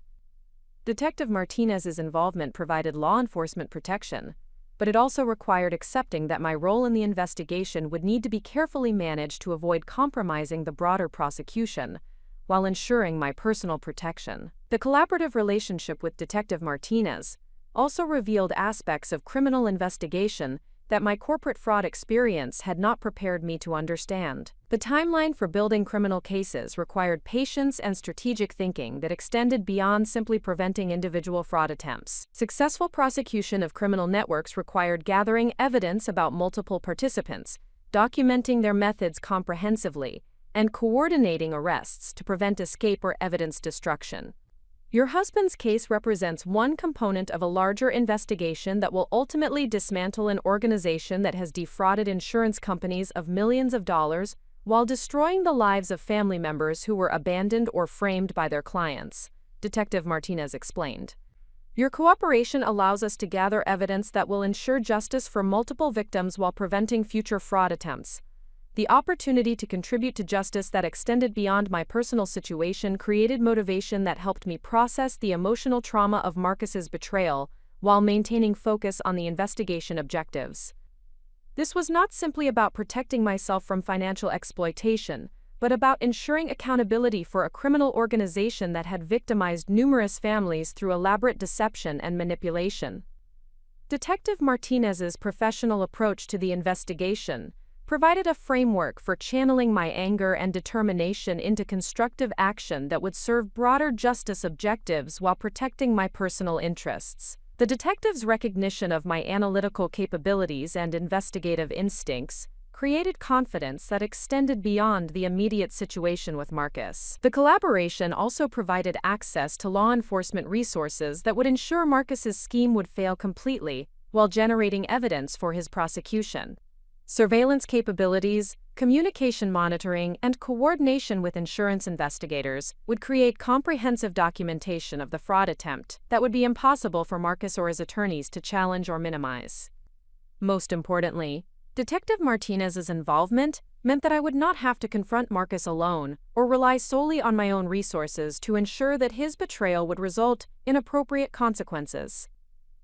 Detective Martinez's involvement provided law enforcement protection, but it also required accepting that my role in the investigation would need to be carefully managed to avoid compromising the broader prosecution, while ensuring my personal protection. The collaborative relationship with Detective Martinez also revealed aspects of criminal investigation that my corporate fraud experience had not prepared me to understand. The timeline for building criminal cases required patience and strategic thinking that extended beyond simply preventing individual fraud attempts. Successful prosecution of criminal networks required gathering evidence about multiple participants, documenting their methods comprehensively, and coordinating arrests to prevent escape or evidence destruction. Your husband's case represents one component of a larger investigation that will ultimately dismantle an organization that has defrauded insurance companies of millions of dollars while destroying the lives of family members who were abandoned or framed by their clients, Detective Martinez explained. Your cooperation allows us to gather evidence that will ensure justice for multiple victims while preventing future fraud attempts. The opportunity to contribute to justice that extended beyond my personal situation created motivation that helped me process the emotional trauma of Marcus's betrayal while maintaining focus on the investigation objectives. This was not simply about protecting myself from financial exploitation, but about ensuring accountability for a criminal organization that had victimized numerous families through elaborate deception and manipulation. Detective Martinez's professional approach to the investigation provided a framework for channeling my anger and determination into constructive action that would serve broader justice objectives while protecting my personal interests. The detective's recognition of my analytical capabilities and investigative instincts created confidence that extended beyond the immediate situation with Marcus. The collaboration also provided access to law enforcement resources that would ensure Marcus's scheme would fail completely while generating evidence for his prosecution. Surveillance capabilities, communication monitoring, and coordination with insurance investigators would create comprehensive documentation of the fraud attempt that would be impossible for Marcus or his attorneys to challenge or minimize. Most importantly, Detective Martinez's involvement meant that I would not have to confront Marcus alone or rely solely on my own resources to ensure that his betrayal would result in appropriate consequences.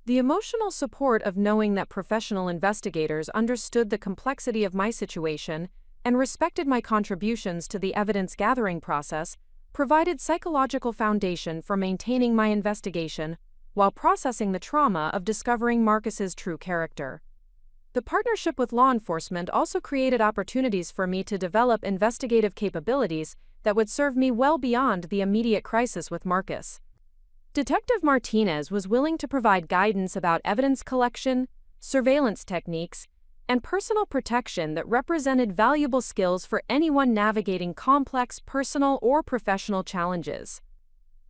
The emotional support of knowing that professional investigators understood the complexity of my situation and respected my contributions to the evidence-gathering process provided psychological foundation for maintaining my investigation while processing the trauma of discovering Marcus's true character. The partnership with law enforcement also created opportunities for me to develop investigative capabilities that would serve me well beyond the immediate crisis with Marcus. Detective Martinez was willing to provide guidance about evidence collection, surveillance techniques, and personal protection that represented valuable skills for anyone navigating complex personal or professional challenges.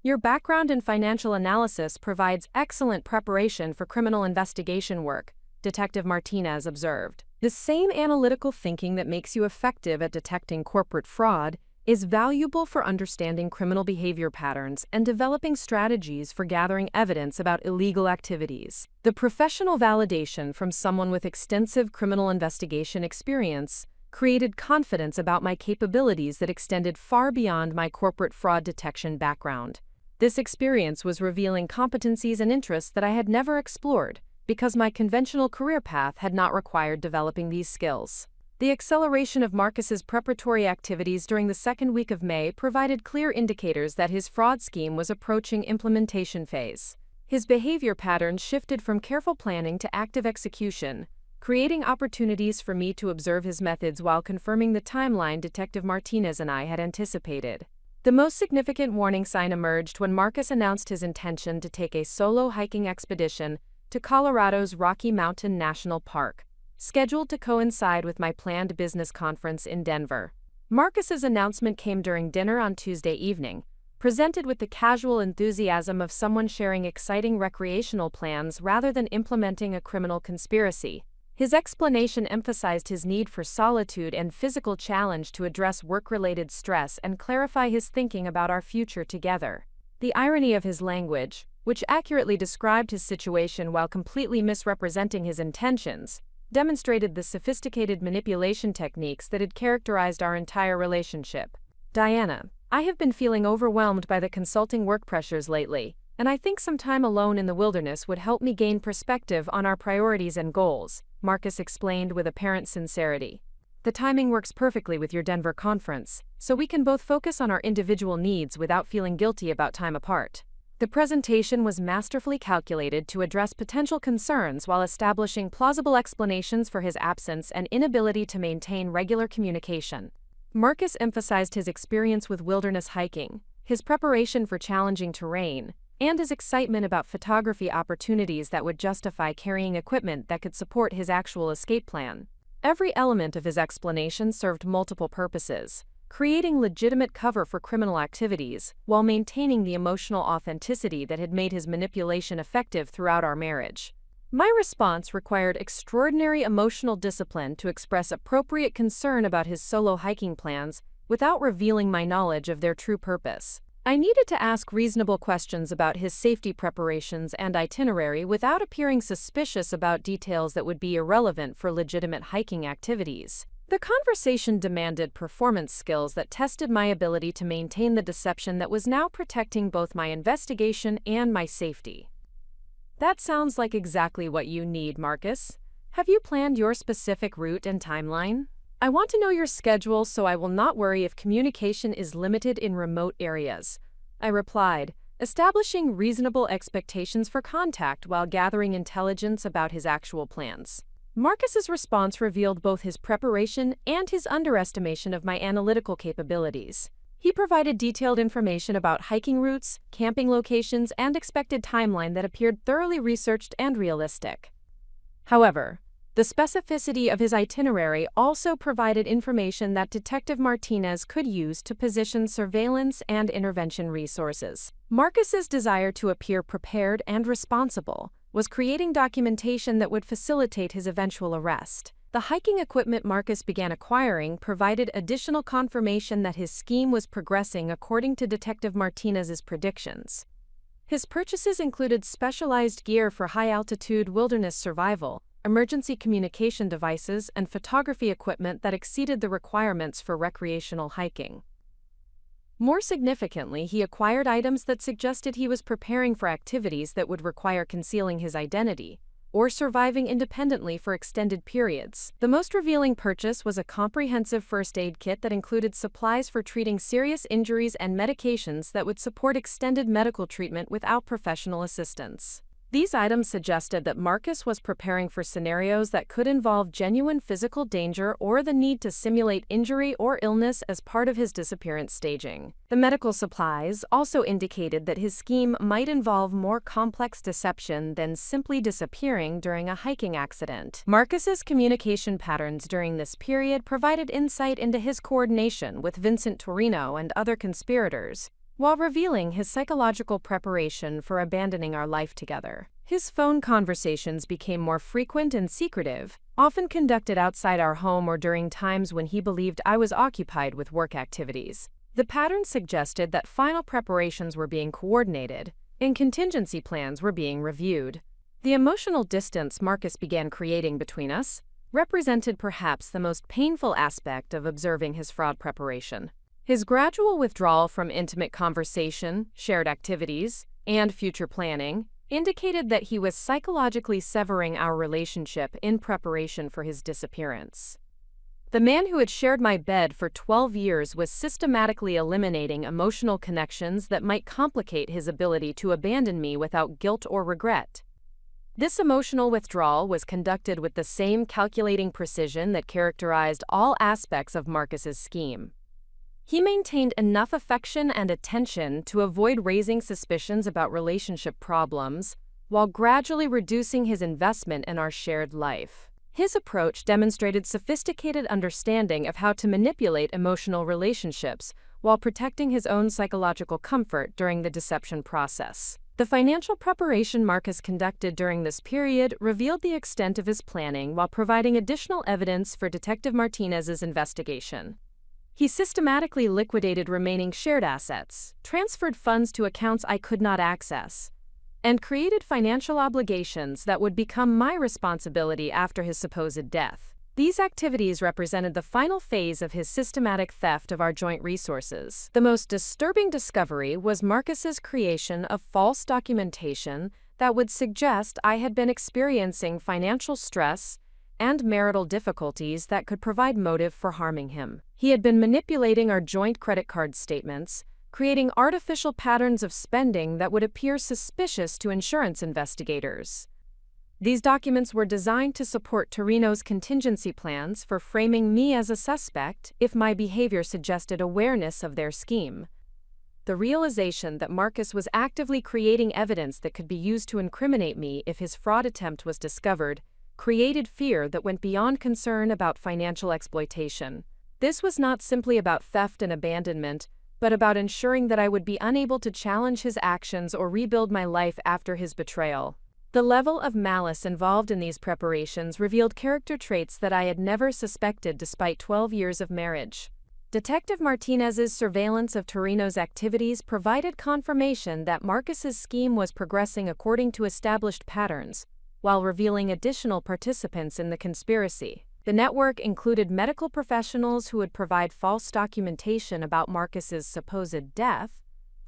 Your background in financial analysis provides excellent preparation for criminal investigation work, Detective Martinez observed. The same analytical thinking that makes you effective at detecting corporate fraud is valuable for understanding criminal behavior patterns and developing strategies for gathering evidence about illegal activities. The professional validation from someone with extensive criminal investigation experience created confidence about my capabilities that extended far beyond my corporate fraud detection background. This experience was revealing competencies and interests that I had never explored, because my conventional career path had not required developing these skills. The acceleration of Marcus's preparatory activities during the second week of May provided clear indicators that his fraud scheme was approaching implementation phase. His behavior patterns shifted from careful planning to active execution, creating opportunities for me to observe his methods while confirming the timeline Detective Martinez and I had anticipated. The most significant warning sign emerged when Marcus announced his intention to take a solo hiking expedition to Colorado's Rocky Mountain National Park, scheduled to coincide with my planned business conference in Denver. Marcus's announcement came during dinner on Tuesday evening, presented with the casual enthusiasm of someone sharing exciting recreational plans rather than implementing a criminal conspiracy. His explanation emphasized his need for solitude and physical challenge to address work-related stress and clarify his thinking about our future together. The irony of his language, which accurately described his situation while completely misrepresenting his intentions, demonstrated the sophisticated manipulation techniques that had characterized our entire relationship. Diana, I have been feeling overwhelmed by the consulting work pressures lately, and I think some time alone in the wilderness would help me gain perspective on our priorities and goals, Marcus explained with apparent sincerity. The timing works perfectly with your Denver conference, so we can both focus on our individual needs without feeling guilty about time apart. The presentation was masterfully calculated to address potential concerns while establishing plausible explanations for his absence and inability to maintain regular communication. Marcus emphasized his experience with wilderness hiking, his preparation for challenging terrain, and his excitement about photography opportunities that would justify carrying equipment that could support his actual escape plan. Every element of his explanation served multiple purposes, creating legitimate cover for criminal activities while maintaining the emotional authenticity that had made his manipulation effective throughout our marriage. My response required extraordinary emotional discipline to express appropriate concern about his solo hiking plans without revealing my knowledge of their true purpose. I needed to ask reasonable questions about his safety preparations and itinerary without appearing suspicious about details that would be irrelevant for legitimate hiking activities. The conversation demanded performance skills that tested my ability to maintain the deception that was now protecting both my investigation and my safety. That sounds like exactly what you need, Marcus. Have you planned your specific route and timeline? I want to know your schedule so I will not worry if communication is limited in remote areas, I replied, establishing reasonable expectations for contact while gathering intelligence about his actual plans. Marcus's response revealed both his preparation and his underestimation of my analytical capabilities. He provided detailed information about hiking routes, camping locations, and expected timeline that appeared thoroughly researched and realistic. However, the specificity of his itinerary also provided information that Detective Martinez could use to position surveillance and intervention resources. Marcus's desire to appear prepared and responsible was creating documentation that would facilitate his eventual arrest. The hiking equipment Marcus began acquiring provided additional confirmation that his scheme was progressing according to Detective Martinez's predictions. His purchases included specialized gear for high-altitude wilderness survival, emergency communication devices, and photography equipment that exceeded the requirements for recreational hiking. More significantly, he acquired items that suggested he was preparing for activities that would require concealing his identity or surviving independently for extended periods. The most revealing purchase was a comprehensive first aid kit that included supplies for treating serious injuries and medications that would support extended medical treatment without professional assistance. These items suggested that Marcus was preparing for scenarios that could involve genuine physical danger or the need to simulate injury or illness as part of his disappearance staging. The medical supplies also indicated that his scheme might involve more complex deception than simply disappearing during a hiking accident. Marcus's communication patterns during this period provided insight into his coordination with Vincent Torino and other conspirators, while revealing his psychological preparation for abandoning our life together. His phone conversations became more frequent and secretive, often conducted outside our home or during times when he believed I was occupied with work activities. The pattern suggested that final preparations were being coordinated, and contingency plans were being reviewed. The emotional distance Marcus began creating between us represented perhaps the most painful aspect of observing his fraud preparation. His gradual withdrawal from intimate conversation, shared activities, and future planning indicated that he was psychologically severing our relationship in preparation for his disappearance. The man who had shared my bed for 12 years was systematically eliminating emotional connections that might complicate his ability to abandon me without guilt or regret. This emotional withdrawal was conducted with the same calculating precision that characterized all aspects of Marcus's scheme. He maintained enough affection and attention to avoid raising suspicions about relationship problems, while gradually reducing his investment in our shared life. His approach demonstrated sophisticated understanding of how to manipulate emotional relationships while protecting his own psychological comfort during the deception process. The financial preparation Marcus conducted during this period revealed the extent of his planning while providing additional evidence for Detective Martinez's investigation. He systematically liquidated remaining shared assets, transferred funds to accounts I could not access, and created financial obligations that would become my responsibility after his supposed death. These activities represented the final phase of his systematic theft of our joint resources. The most disturbing discovery was Marcus's creation of false documentation that would suggest I had been experiencing financial stress and marital difficulties that could provide motive for harming him. He had been manipulating our joint credit card statements, creating artificial patterns of spending that would appear suspicious to insurance investigators. These documents were designed to support Torino's contingency plans for framing me as a suspect if my behavior suggested awareness of their scheme. The realization that Marcus was actively creating evidence that could be used to incriminate me if his fraud attempt was discovered created fear that went beyond concern about financial exploitation. This was not simply about theft and abandonment, but about ensuring that I would be unable to challenge his actions or rebuild my life after his betrayal. The level of malice involved in these preparations revealed character traits that I had never suspected despite 12 years of marriage. Detective Martinez's surveillance of Torino's activities provided confirmation that Marcus's scheme was progressing according to established patterns, while revealing additional participants in the conspiracy. The network included medical professionals who would provide false documentation about Marcus's supposed death,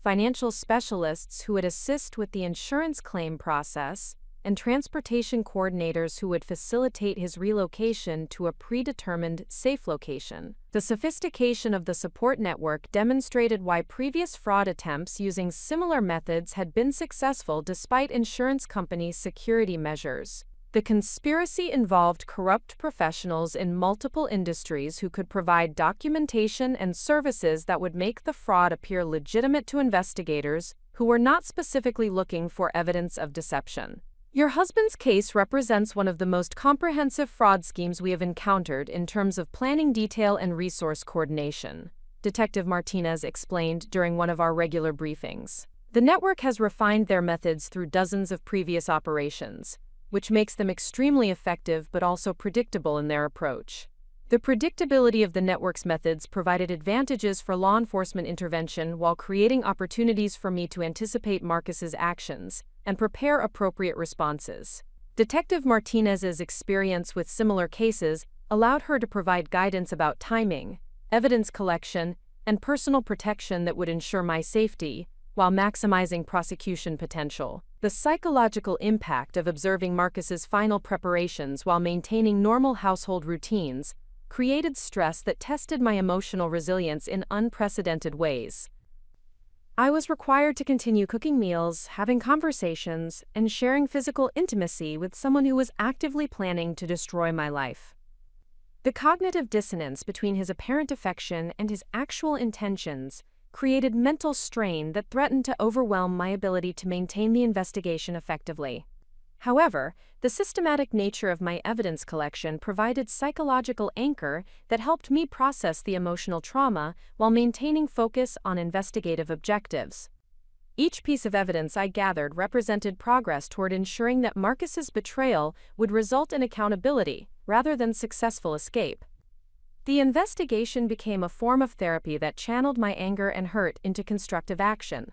financial specialists who would assist with the insurance claim process, and transportation coordinators who would facilitate his relocation to a predetermined, safe location. The sophistication of the support network demonstrated why previous fraud attempts using similar methods had been successful despite insurance companies' security measures. The conspiracy involved corrupt professionals in multiple industries who could provide documentation and services that would make the fraud appear legitimate to investigators who were not specifically looking for evidence of deception. Your husband's case represents one of the most comprehensive fraud schemes we have encountered in terms of planning detail and resource coordination, Detective Martinez explained during one of our regular briefings. The network has refined their methods through dozens of previous operations, which makes them extremely effective but also predictable in their approach. The predictability of the network's methods provided advantages for law enforcement intervention while creating opportunities for me to anticipate Marcus's actions and prepare appropriate responses. Detective Martinez's experience with similar cases allowed her to provide guidance about timing, evidence collection, and personal protection that would ensure my safety, while maximizing prosecution potential. The psychological impact of observing Marcus's final preparations while maintaining normal household routines created stress that tested my emotional resilience in unprecedented ways. I was required to continue cooking meals, having conversations, and sharing physical intimacy with someone who was actively planning to destroy my life. The cognitive dissonance between his apparent affection and his actual intentions created mental strain that threatened to overwhelm my ability to maintain the investigation effectively. However, the systematic nature of my evidence collection provided psychological anchor that helped me process the emotional trauma while maintaining focus on investigative objectives. Each piece of evidence I gathered represented progress toward ensuring that Marcus's betrayal would result in accountability rather than successful escape. The investigation became a form of therapy that channeled my anger and hurt into constructive action.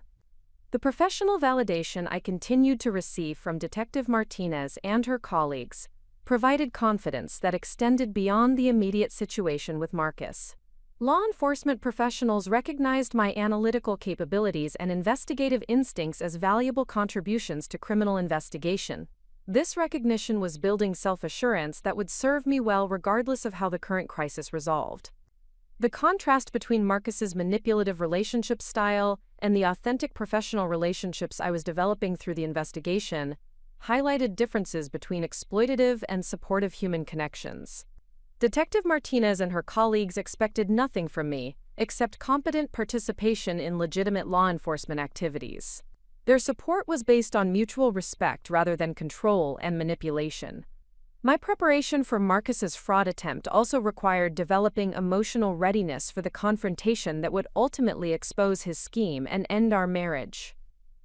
The professional validation I continued to receive from Detective Martinez and her colleagues provided confidence that extended beyond the immediate situation with Marcus. Law enforcement professionals recognized my analytical capabilities and investigative instincts as valuable contributions to criminal investigation. This recognition was building self-assurance that would serve me well regardless of how the current crisis resolved. The contrast between Marcus's manipulative relationship style and the authentic professional relationships I was developing through the investigation highlighted differences between exploitative and supportive human connections. Detective Martinez and her colleagues expected nothing from me except competent participation in legitimate law enforcement activities. Their support was based on mutual respect rather than control and manipulation. My preparation for Marcus's fraud attempt also required developing emotional readiness for the confrontation that would ultimately expose his scheme and end our marriage.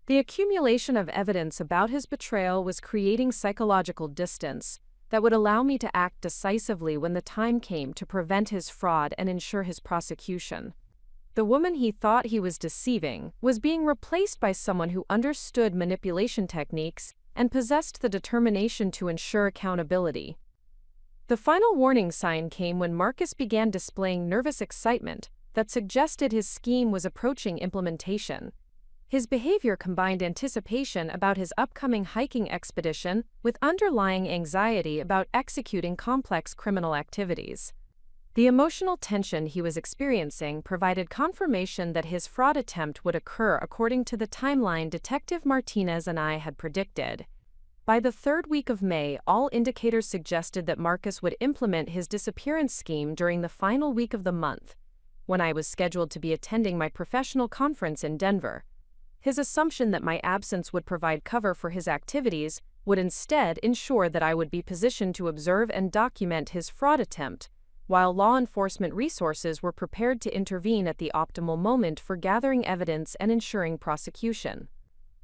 The accumulation of evidence about his betrayal was creating psychological distance that would allow me to act decisively when the time came to prevent his fraud and ensure his prosecution. The woman he thought he was deceiving was being replaced by someone who understood manipulation techniques and possessed the determination to ensure accountability. The final warning sign came when Marcus began displaying nervous excitement that suggested his scheme was approaching implementation. His behavior combined anticipation about his upcoming hiking expedition with underlying anxiety about executing complex criminal activities. The emotional tension he was experiencing provided confirmation that his fraud attempt would occur according to the timeline Detective Martinez and I had predicted. By the third week of May, all indicators suggested that Marcus would implement his disappearance scheme during the final week of the month, when I was scheduled to be attending my professional conference in Denver. His assumption that my absence would provide cover for his activities would instead ensure that I would be positioned to observe and document his fraud attempt, while law enforcement resources were prepared to intervene at the optimal moment for gathering evidence and ensuring prosecution.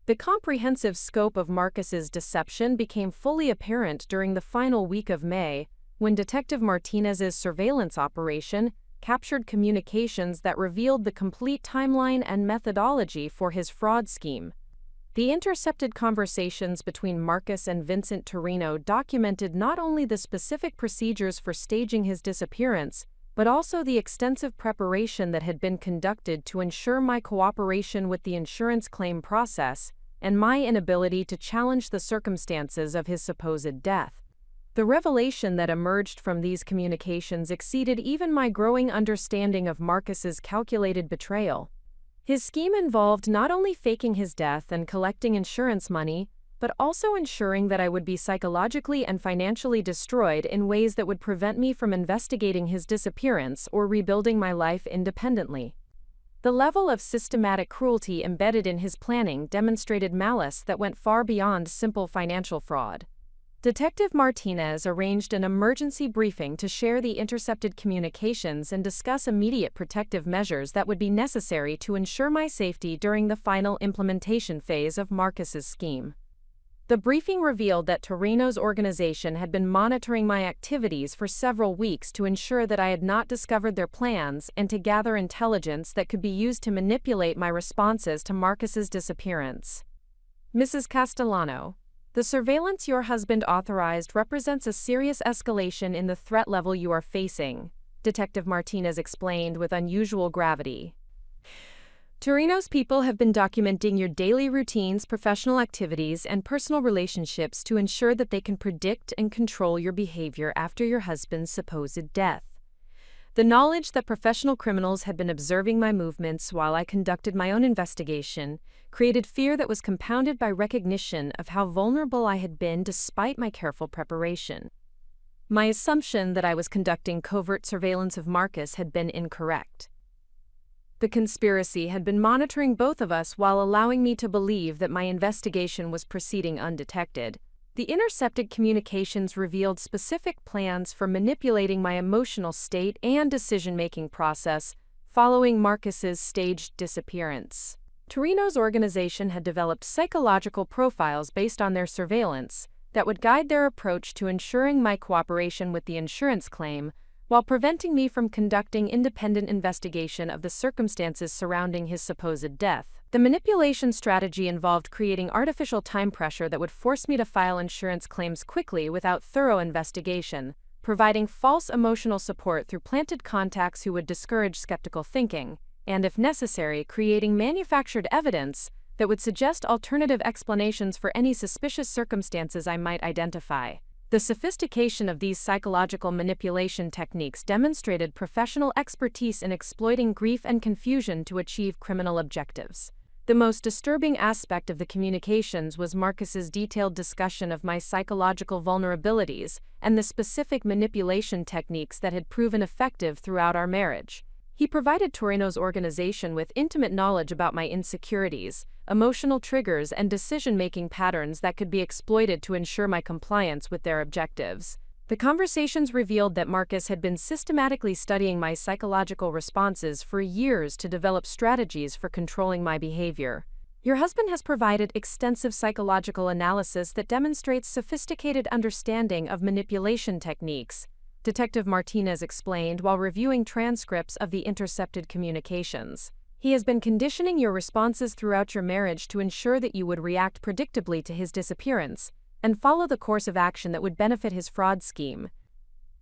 The comprehensive scope of Marcus's deception became fully apparent during the final week of May, when Detective Martinez's surveillance operation captured communications that revealed the complete timeline and methodology for his fraud scheme. The intercepted conversations between Marcus and Vincent Torino documented not only the specific procedures for staging his disappearance, but also the extensive preparation that had been conducted to ensure my cooperation with the insurance claim process and my inability to challenge the circumstances of his supposed death. The revelation that emerged from these communications exceeded even my growing understanding of Marcus's calculated betrayal. His scheme involved not only faking his death and collecting insurance money, but also ensuring that I would be psychologically and financially destroyed in ways that would prevent me from investigating his disappearance or rebuilding my life independently. The level of systematic cruelty embedded in his planning demonstrated malice that went far beyond simple financial fraud. Detective Martinez arranged an emergency briefing to share the intercepted communications and discuss immediate protective measures that would be necessary to ensure my safety during the final implementation phase of Marcus's scheme. The briefing revealed that Torino's organization had been monitoring my activities for several weeks to ensure that I had not discovered their plans and to gather intelligence that could be used to manipulate my responses to Marcus's disappearance. Mrs. Castellano, the surveillance your husband authorized represents a serious escalation in the threat level you are facing, Detective Martinez explained with unusual gravity. Torino's people have been documenting your daily routines, professional activities, and personal relationships to ensure that they can predict and control your behavior after your husband's supposed death. The knowledge that professional criminals had been observing my movements while I conducted my own investigation created fear that was compounded by recognition of how vulnerable I had been despite my careful preparation. My assumption that I was conducting covert surveillance of Marcus had been incorrect. The conspiracy had been monitoring both of us while allowing me to believe that my investigation was proceeding undetected. The intercepted communications revealed specific plans for manipulating my emotional state and decision-making process following Marcus's staged disappearance. Torino's organization had developed psychological profiles based on their surveillance that would guide their approach to ensuring my cooperation with the insurance claim, while preventing me from conducting independent investigation of the circumstances surrounding his supposed death. The manipulation strategy involved creating artificial time pressure that would force me to file insurance claims quickly without thorough investigation, providing false emotional support through planted contacts who would discourage skeptical thinking, and if necessary, creating manufactured evidence that would suggest alternative explanations for any suspicious circumstances I might identify. The sophistication of these psychological manipulation techniques demonstrated professional expertise in exploiting grief and confusion to achieve criminal objectives. The most disturbing aspect of the communications was Marcus's detailed discussion of my psychological vulnerabilities and the specific manipulation techniques that had proven effective throughout our marriage. He provided Torino's organization with intimate knowledge about my insecurities, emotional triggers, and decision-making patterns that could be exploited to ensure my compliance with their objectives. The conversations revealed that Marcus had been systematically studying my psychological responses for years to develop strategies for controlling my behavior. Your husband has provided extensive psychological analysis that demonstrates sophisticated understanding of manipulation techniques, Detective Martinez explained while reviewing transcripts of the intercepted communications. He has been conditioning your responses throughout your marriage to ensure that you would react predictably to his disappearance and follow the course of action that would benefit his fraud scheme.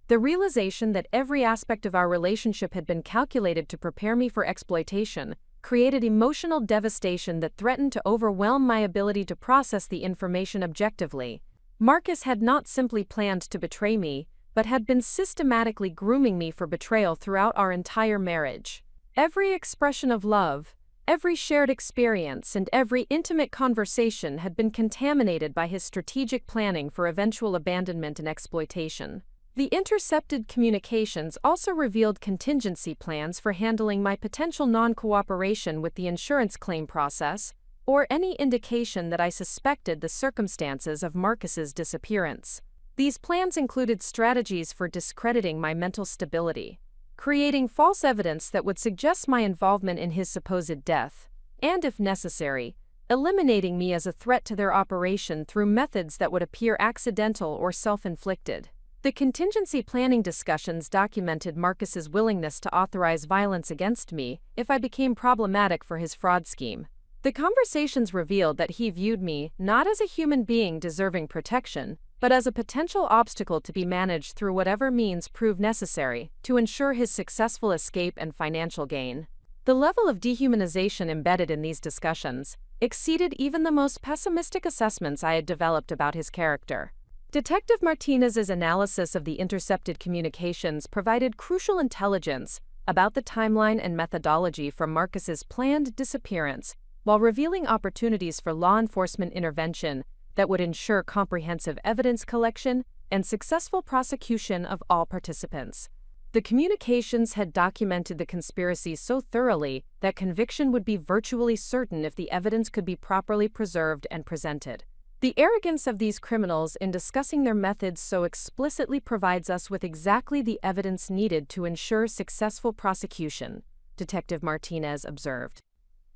The realization that every aspect of our relationship had been calculated to prepare me for exploitation created emotional devastation that threatened to overwhelm my ability to process the information objectively. Marcus had not simply planned to betray me, but had been systematically grooming me for betrayal throughout our entire marriage. Every expression of love, every shared experience, and every intimate conversation had been contaminated by his strategic planning for eventual abandonment and exploitation. The intercepted communications also revealed contingency plans for handling my potential non-cooperation with the insurance claim process, or any indication that I suspected the circumstances of Marcus's disappearance. These plans included strategies for discrediting my mental stability, creating false evidence that would suggest my involvement in his supposed death, and, if necessary, eliminating me as a threat to their operation through methods that would appear accidental or self-inflicted. The contingency planning discussions documented Marcus's willingness to authorize violence against me if I became problematic for his fraud scheme. The conversations revealed that he viewed me not as a human being deserving protection, but as a potential obstacle to be managed through whatever means proved necessary to ensure his successful escape and financial gain. The level of dehumanization embedded in these discussions exceeded even the most pessimistic assessments I had developed about his character. Detective Martinez's analysis of the intercepted communications provided crucial intelligence about the timeline and methodology for Marcus's planned disappearance, while revealing opportunities for law enforcement intervention that would ensure comprehensive evidence collection and successful prosecution of all participants. The communications had documented the conspiracy so thoroughly that conviction would be virtually certain if the evidence could be properly preserved and presented. The arrogance of these criminals in discussing their methods so explicitly provides us with exactly the evidence needed to ensure successful prosecution, Detective Martinez observed.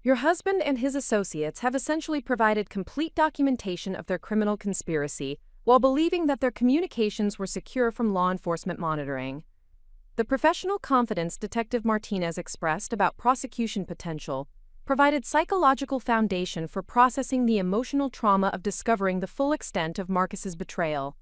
Your husband and his associates have essentially provided complete documentation of their criminal conspiracy while believing that their communications were secure from law enforcement monitoring. The professional confidence Detective Martinez expressed about prosecution potential provided psychological foundation for processing the emotional trauma of discovering the full extent of Marcus's betrayal.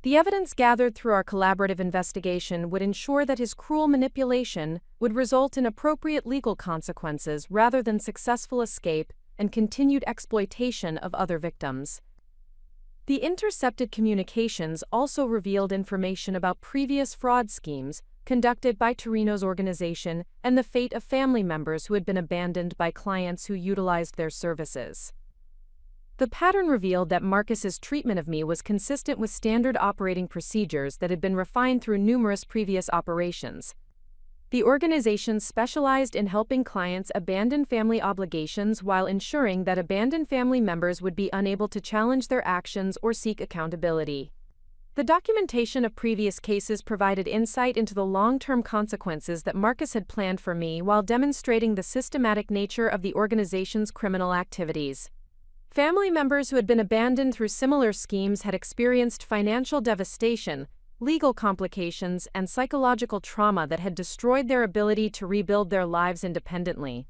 The evidence gathered through our collaborative investigation would ensure that his cruel manipulation would result in appropriate legal consequences rather than successful escape and continued exploitation of other victims. The intercepted communications also revealed information about previous fraud schemes conducted by Torino's organization and the fate of family members who had been abandoned by clients who utilized their services. The pattern revealed that Marcus's treatment of me was consistent with standard operating procedures that had been refined through numerous previous operations. The organization specialized in helping clients abandon family obligations while ensuring that abandoned family members would be unable to challenge their actions or seek accountability. The documentation of previous cases provided insight into the long-term consequences that Marcus had planned for me while demonstrating the systematic nature of the organization's criminal activities. Family members who had been abandoned through similar schemes had experienced financial devastation, legal complications, and psychological trauma that had destroyed their ability to rebuild their lives independently.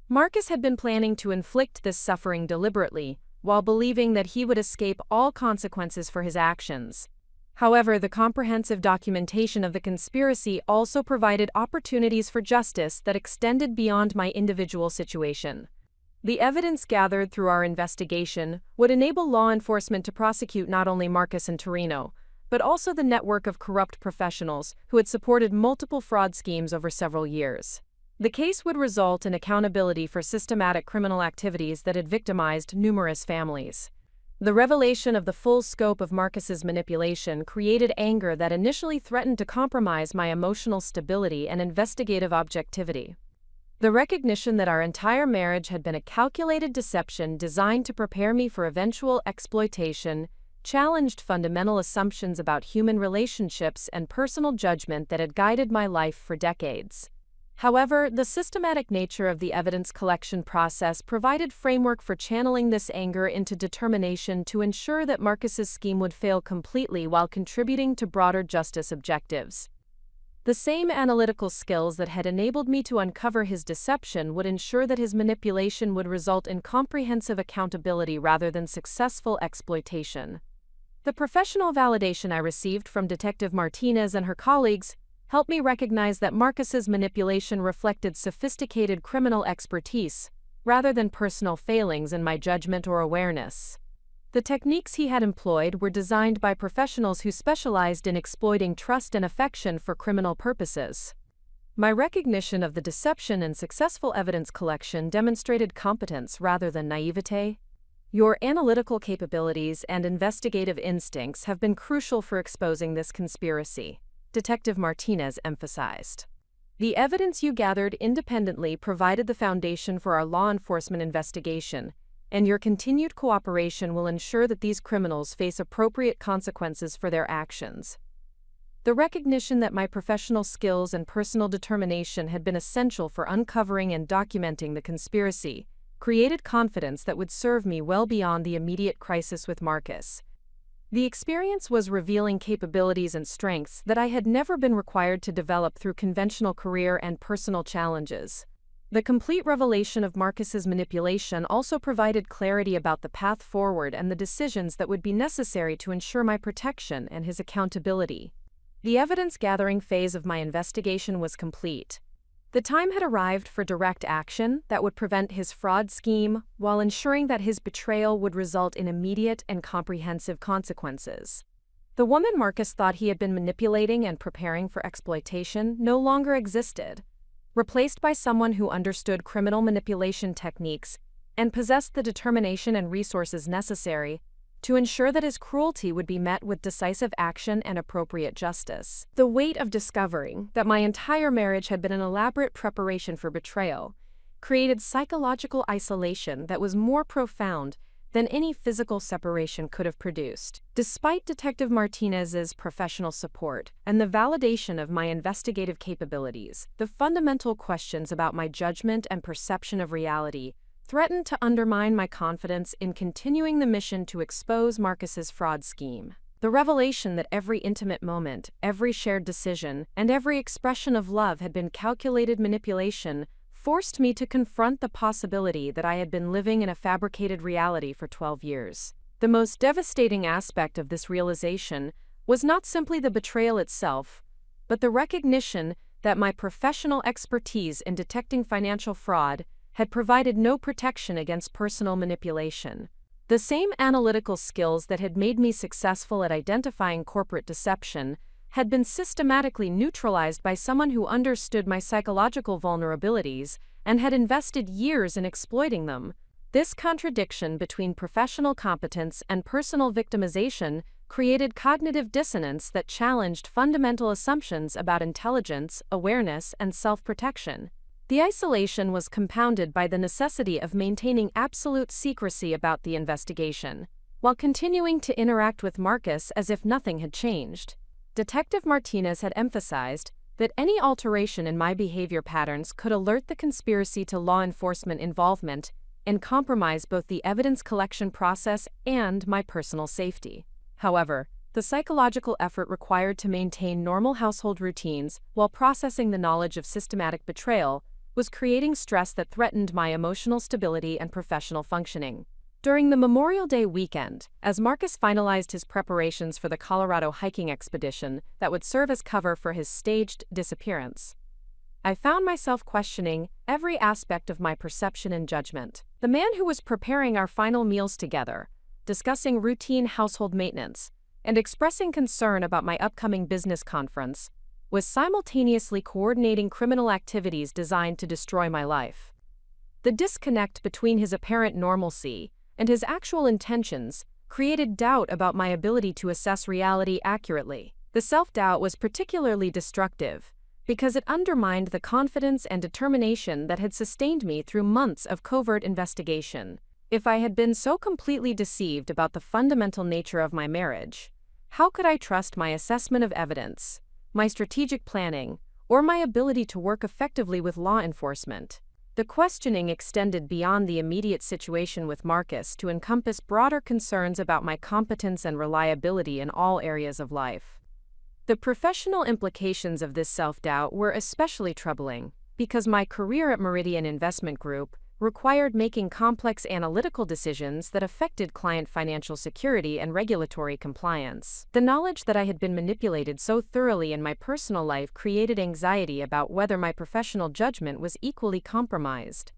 Marcus had been planning to inflict this suffering deliberately, while believing that he would escape all consequences for his actions. However, the comprehensive documentation of the conspiracy also provided opportunities for justice that extended beyond my individual situation. The evidence gathered through our investigation would enable law enforcement to prosecute not only Marcus and Torino, but also the network of corrupt professionals who had supported multiple fraud schemes over several years. The case would result in accountability for systematic criminal activities that had victimized numerous families. The revelation of the full scope of Marcus's manipulation created anger that initially threatened to compromise my emotional stability and investigative objectivity. The recognition that our entire marriage had been a calculated deception designed to prepare me for eventual exploitation challenged fundamental assumptions about human relationships and personal judgment that had guided my life for decades. However, the systematic nature of the evidence collection process provided framework for channeling this anger into determination to ensure that Marcus's scheme would fail completely while contributing to broader justice objectives. The same analytical skills that had enabled me to uncover his deception would ensure that his manipulation would result in comprehensive accountability rather than successful exploitation. The professional validation I received from Detective Martinez and her colleagues helped me recognize that Marcus's manipulation reflected sophisticated criminal expertise, rather than personal failings in my judgment or awareness. The techniques he had employed were designed by professionals who specialized in exploiting trust and affection for criminal purposes. My recognition of the deception and successful evidence collection demonstrated competence rather than naivete. Your analytical capabilities and investigative instincts have been crucial for exposing this conspiracy, Detective Martinez emphasized. The evidence you gathered independently provided the foundation for our law enforcement investigation, and your continued cooperation will ensure that these criminals face appropriate consequences for their actions. The recognition that my professional skills and personal determination had been essential for uncovering and documenting the conspiracy created confidence that would serve me well beyond the immediate crisis with Marcus. The experience was revealing capabilities and strengths that I had never been required to develop through conventional career and personal challenges. The complete revelation of Marcus's manipulation also provided clarity about the path forward and the decisions that would be necessary to ensure my protection and his accountability. The evidence-gathering phase of my investigation was complete. The time had arrived for direct action that would prevent his fraud scheme while ensuring that his betrayal would result in immediate and comprehensive consequences. The woman Marcus thought he had been manipulating and preparing for exploitation no longer existed. Replaced by someone who understood criminal manipulation techniques and possessed the determination and resources necessary to ensure that his cruelty would be met with decisive action and appropriate justice. The weight of discovering that my entire marriage had been an elaborate preparation for betrayal created psychological isolation that was more profound than any physical separation could have produced. Despite Detective Martinez's professional support and the validation of my investigative capabilities, the fundamental questions about my judgment and perception of reality threatened to undermine my confidence in continuing the mission to expose Marcus's fraud scheme. The revelation that every intimate moment, every shared decision, and every expression of love had been calculated manipulation forced me to confront the possibility that I had been living in a fabricated reality for 12 years. The most devastating aspect of this realization was not simply the betrayal itself, but the recognition that my professional expertise in detecting financial fraud had provided no protection against personal manipulation. The same analytical skills that had made me successful at identifying corporate deception had been systematically neutralized by someone who understood my psychological vulnerabilities and had invested years in exploiting them. This contradiction between professional competence and personal victimization created cognitive dissonance that challenged fundamental assumptions about intelligence, awareness, and self-protection. The isolation was compounded by the necessity of maintaining absolute secrecy about the investigation, while continuing to interact with Marcus as if nothing had changed. Detective Martinez had emphasized that any alteration in my behavior patterns could alert the conspiracy to law enforcement involvement and compromise both the evidence collection process and my personal safety. However, the psychological effort required to maintain normal household routines while processing the knowledge of systematic betrayal was creating stress that threatened my emotional stability and professional functioning. During the Memorial Day weekend, as Marcus finalized his preparations for the Colorado hiking expedition that would serve as cover for his staged disappearance, I found myself questioning every aspect of my perception and judgment. The man who was preparing our final meals together, discussing routine household maintenance, and expressing concern about my upcoming business conference, was simultaneously coordinating criminal activities designed to destroy my life. The disconnect between his apparent normalcy and his actual intentions created doubt about my ability to assess reality accurately. The self-doubt was particularly destructive because it undermined the confidence and determination that had sustained me through months of covert investigation. If I had been so completely deceived about the fundamental nature of my marriage, how could I trust my assessment of evidence, my strategic planning, or my ability to work effectively with law enforcement? The questioning extended beyond the immediate situation with Marcus to encompass broader concerns about my competence and reliability in all areas of life. The professional implications of this self-doubt were especially troubling because my career at Meridian Investment Group required making complex analytical decisions that affected client financial security and regulatory compliance. The knowledge that I had been manipulated so thoroughly in my personal life created anxiety about whether my professional judgment was equally compromised.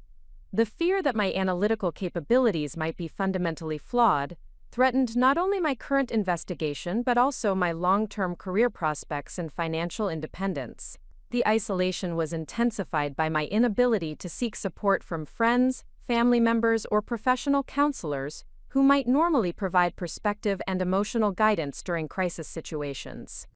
The fear that my analytical capabilities might be fundamentally flawed threatened not only my current investigation but also my long-term career prospects and financial independence. The isolation was intensified by my inability to seek support from friends, family members, or professional counselors who might normally provide perspective and emotional guidance during crisis situations.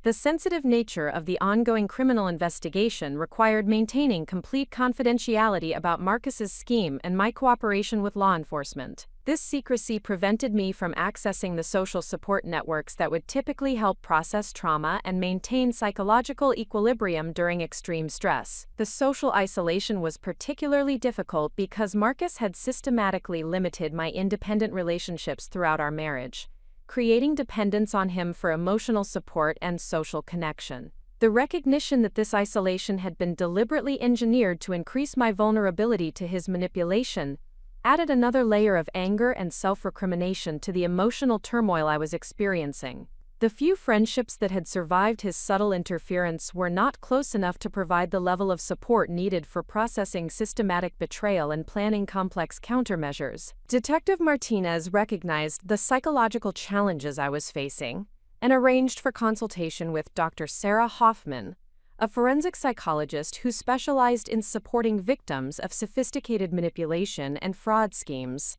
The sensitive nature of the ongoing criminal investigation required maintaining complete confidentiality about Marcus's scheme and my cooperation with law enforcement. This secrecy prevented me from accessing the social support networks that would typically help process trauma and maintain psychological equilibrium during extreme stress. The social isolation was particularly difficult because Marcus had systematically limited my independent relationships throughout our marriage, creating dependence on him for emotional support and social connection. The recognition that this isolation had been deliberately engineered to increase my vulnerability to his manipulation added another layer of anger and self-recrimination to the emotional turmoil I was experiencing. The few friendships that had survived his subtle interference were not close enough to provide the level of support needed for processing systematic betrayal and planning complex countermeasures. Detective Martinez recognized the psychological challenges I was facing and arranged for consultation with Dr. Sarah Hoffman, a forensic psychologist who specialized in supporting victims of sophisticated manipulation and fraud schemes.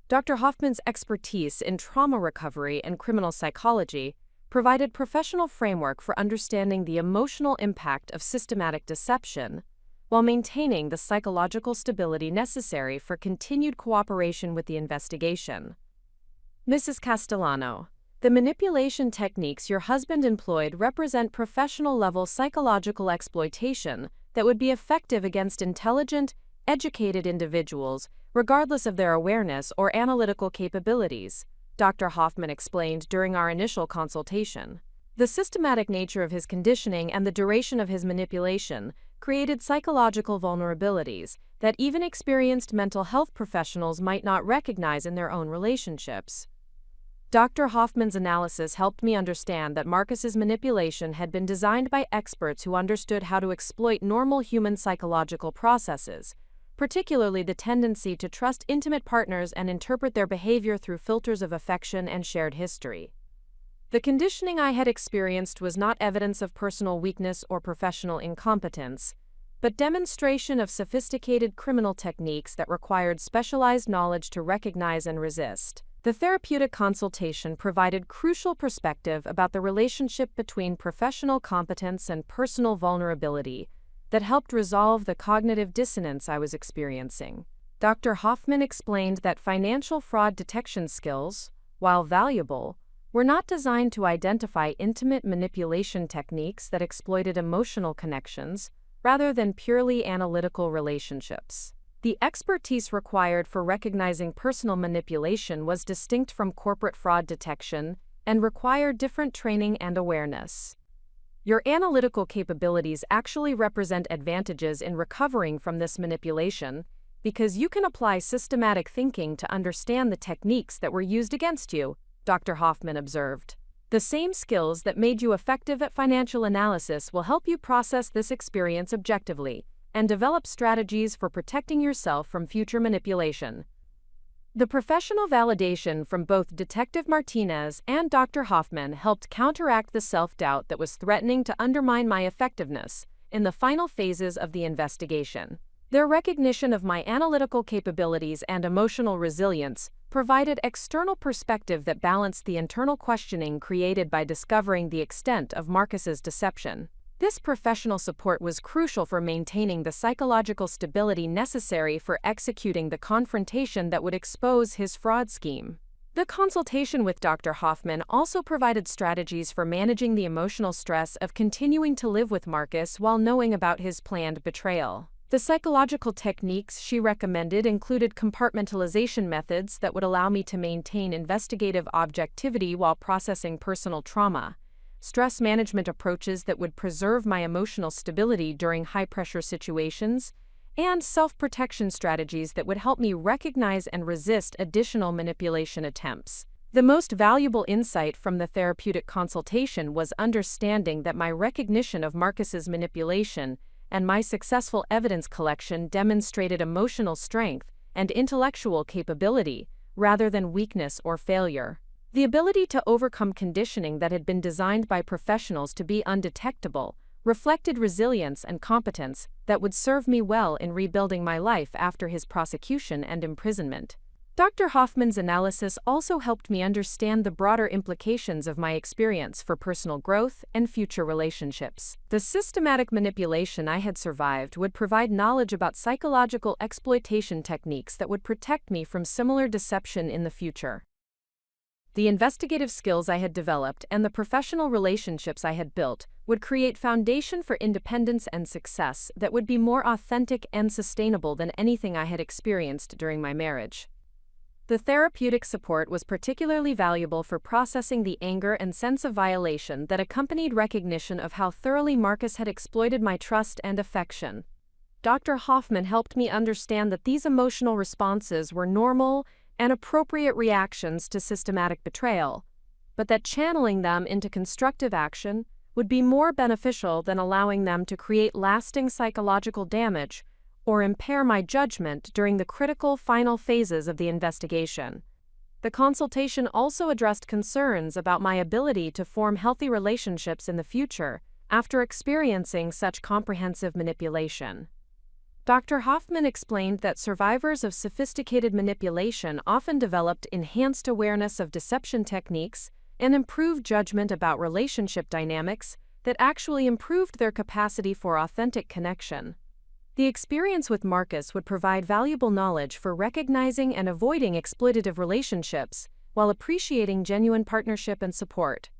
Dr. Hoffman's expertise in trauma recovery and criminal psychology provided professional framework for understanding the emotional impact of systematic deception, while maintaining the psychological stability necessary for continued cooperation with the investigation. Mrs. Castellano, the manipulation techniques your husband employed represent professional-level psychological exploitation that would be effective against intelligent, educated individuals, regardless of their awareness or analytical capabilities, Dr. Hoffman explained during our initial consultation. The systematic nature of his conditioning and the duration of his manipulation created psychological vulnerabilities that even experienced mental health professionals might not recognize in their own relationships. Dr. Hoffman's analysis helped me understand that Marcus's manipulation had been designed by experts who understood how to exploit normal human psychological processes, particularly the tendency to trust intimate partners and interpret their behavior through filters of affection and shared history. The conditioning I had experienced was not evidence of personal weakness or professional incompetence, but demonstration of sophisticated criminal techniques that required specialized knowledge to recognize and resist. The therapeutic consultation provided crucial perspective about the relationship between professional competence and personal vulnerability that helped resolve the cognitive dissonance I was experiencing. Dr. Hoffman explained that financial fraud detection skills, while valuable, were not designed to identify intimate manipulation techniques that exploited emotional connections rather than purely analytical relationships. The expertise required for recognizing personal manipulation was distinct from corporate fraud detection and required different training and awareness. Your analytical capabilities actually represent advantages in recovering from this manipulation because you can apply systematic thinking to understand the techniques that were used against you, Dr. Hoffman observed. The same skills that made you effective at financial analysis will help you process this experience objectively and develop strategies for protecting yourself from future manipulation. The professional validation from both Detective Martinez and Dr. Hoffman helped counteract the self-doubt that was threatening to undermine my effectiveness in the final phases of the investigation. Their recognition of my analytical capabilities and emotional resilience provided external perspective that balanced the internal questioning created by discovering the extent of Marcus's deception. This professional support was crucial for maintaining the psychological stability necessary for executing the confrontation that would expose his fraud scheme. The consultation with Dr. Hoffman also provided strategies for managing the emotional stress of continuing to live with Marcus while knowing about his planned betrayal. The psychological techniques she recommended included compartmentalization methods that would allow me to maintain investigative objectivity while processing personal trauma, stress management approaches that would preserve my emotional stability during high-pressure situations, and self-protection strategies that would help me recognize and resist additional manipulation attempts. The most valuable insight from the therapeutic consultation was understanding that my recognition of Marcus's manipulation and my successful evidence collection demonstrated emotional strength and intellectual capability rather than weakness or failure. The ability to overcome conditioning that had been designed by professionals to be undetectable reflected resilience and competence that would serve me well in rebuilding my life after his prosecution and imprisonment. Dr. Hoffman's analysis also helped me understand the broader implications of my experience for personal growth and future relationships. The systematic manipulation I had survived would provide knowledge about psychological exploitation techniques that would protect me from similar deception in the future. The investigative skills I had developed and the professional relationships I had built would create foundation for independence and success that would be more authentic and sustainable than anything I had experienced during my marriage. The therapeutic support was particularly valuable for processing the anger and sense of violation that accompanied recognition of how thoroughly Marcus had exploited my trust and affection. Dr. Hoffman helped me understand that these emotional responses were normal and appropriate reactions to systematic betrayal, but that channeling them into constructive action would be more beneficial than allowing them to create lasting psychological damage or impair my judgment during the critical final phases of the investigation. The consultation also addressed concerns about my ability to form healthy relationships in the future after experiencing such comprehensive manipulation. Dr. Hoffman explained that survivors of sophisticated manipulation often developed enhanced awareness of deception techniques and improved judgment about relationship dynamics that actually improved their capacity for authentic connection. The experience with Marcus would provide valuable knowledge for recognizing and avoiding exploitative relationships while appreciating genuine partnership and support.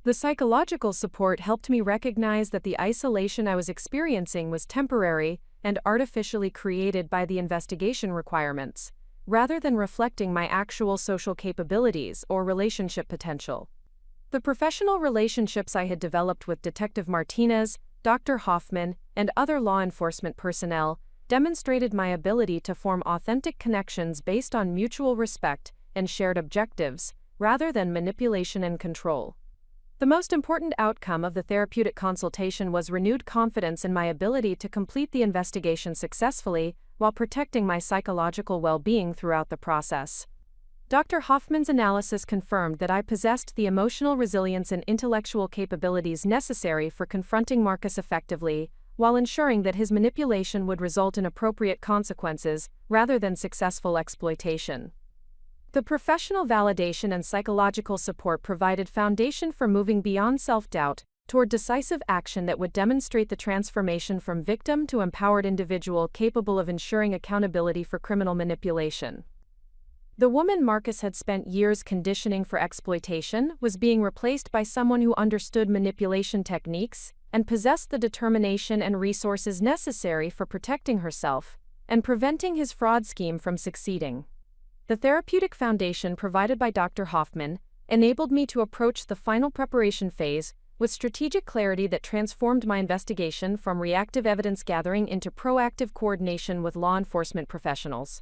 The psychological support helped me recognize that the isolation I was experiencing was temporary and artificially created by the investigation requirements, rather than reflecting my actual social capabilities or relationship potential. The professional relationships I had developed with Detective Martinez, Dr. Hoffman, and other law enforcement personnel demonstrated my ability to form authentic connections based on mutual respect and shared objectives, rather than manipulation and control. The most important outcome of the therapeutic consultation was renewed confidence in my ability to complete the investigation successfully while protecting my psychological well-being throughout the process. Dr. Hoffman's analysis confirmed that I possessed the emotional resilience and intellectual capabilities necessary for confronting Marcus effectively, while ensuring that his manipulation would result in appropriate consequences rather than successful exploitation. The professional validation and psychological support provided foundation for moving beyond self-doubt toward decisive action that would demonstrate the transformation from victim to empowered individual capable of ensuring accountability for criminal manipulation. The woman Marcus had spent years conditioning for exploitation was being replaced by someone who understood manipulation techniques and possessed the determination and resources necessary for protecting herself and preventing his fraud scheme from succeeding. The therapeutic foundation provided by Dr. Hoffman enabled me to approach the final preparation phase with strategic clarity that transformed my investigation from reactive evidence gathering into proactive coordination with law enforcement professionals.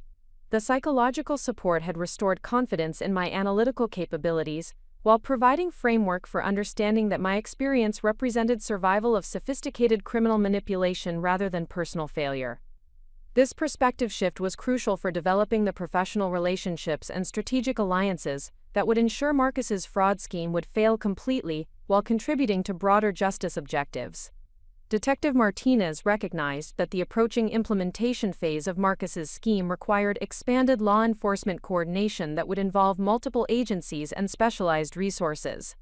The psychological support had restored confidence in my analytical capabilities, while providing framework for understanding that my experience represented survival of sophisticated criminal manipulation rather than personal failure. This perspective shift was crucial for developing the professional relationships and strategic alliances that would ensure Marcus's fraud scheme would fail completely while contributing to broader justice objectives. Detective Martinez recognized that the approaching implementation phase of Marcus's scheme required expanded law enforcement coordination that would involve multiple agencies and specialized resources.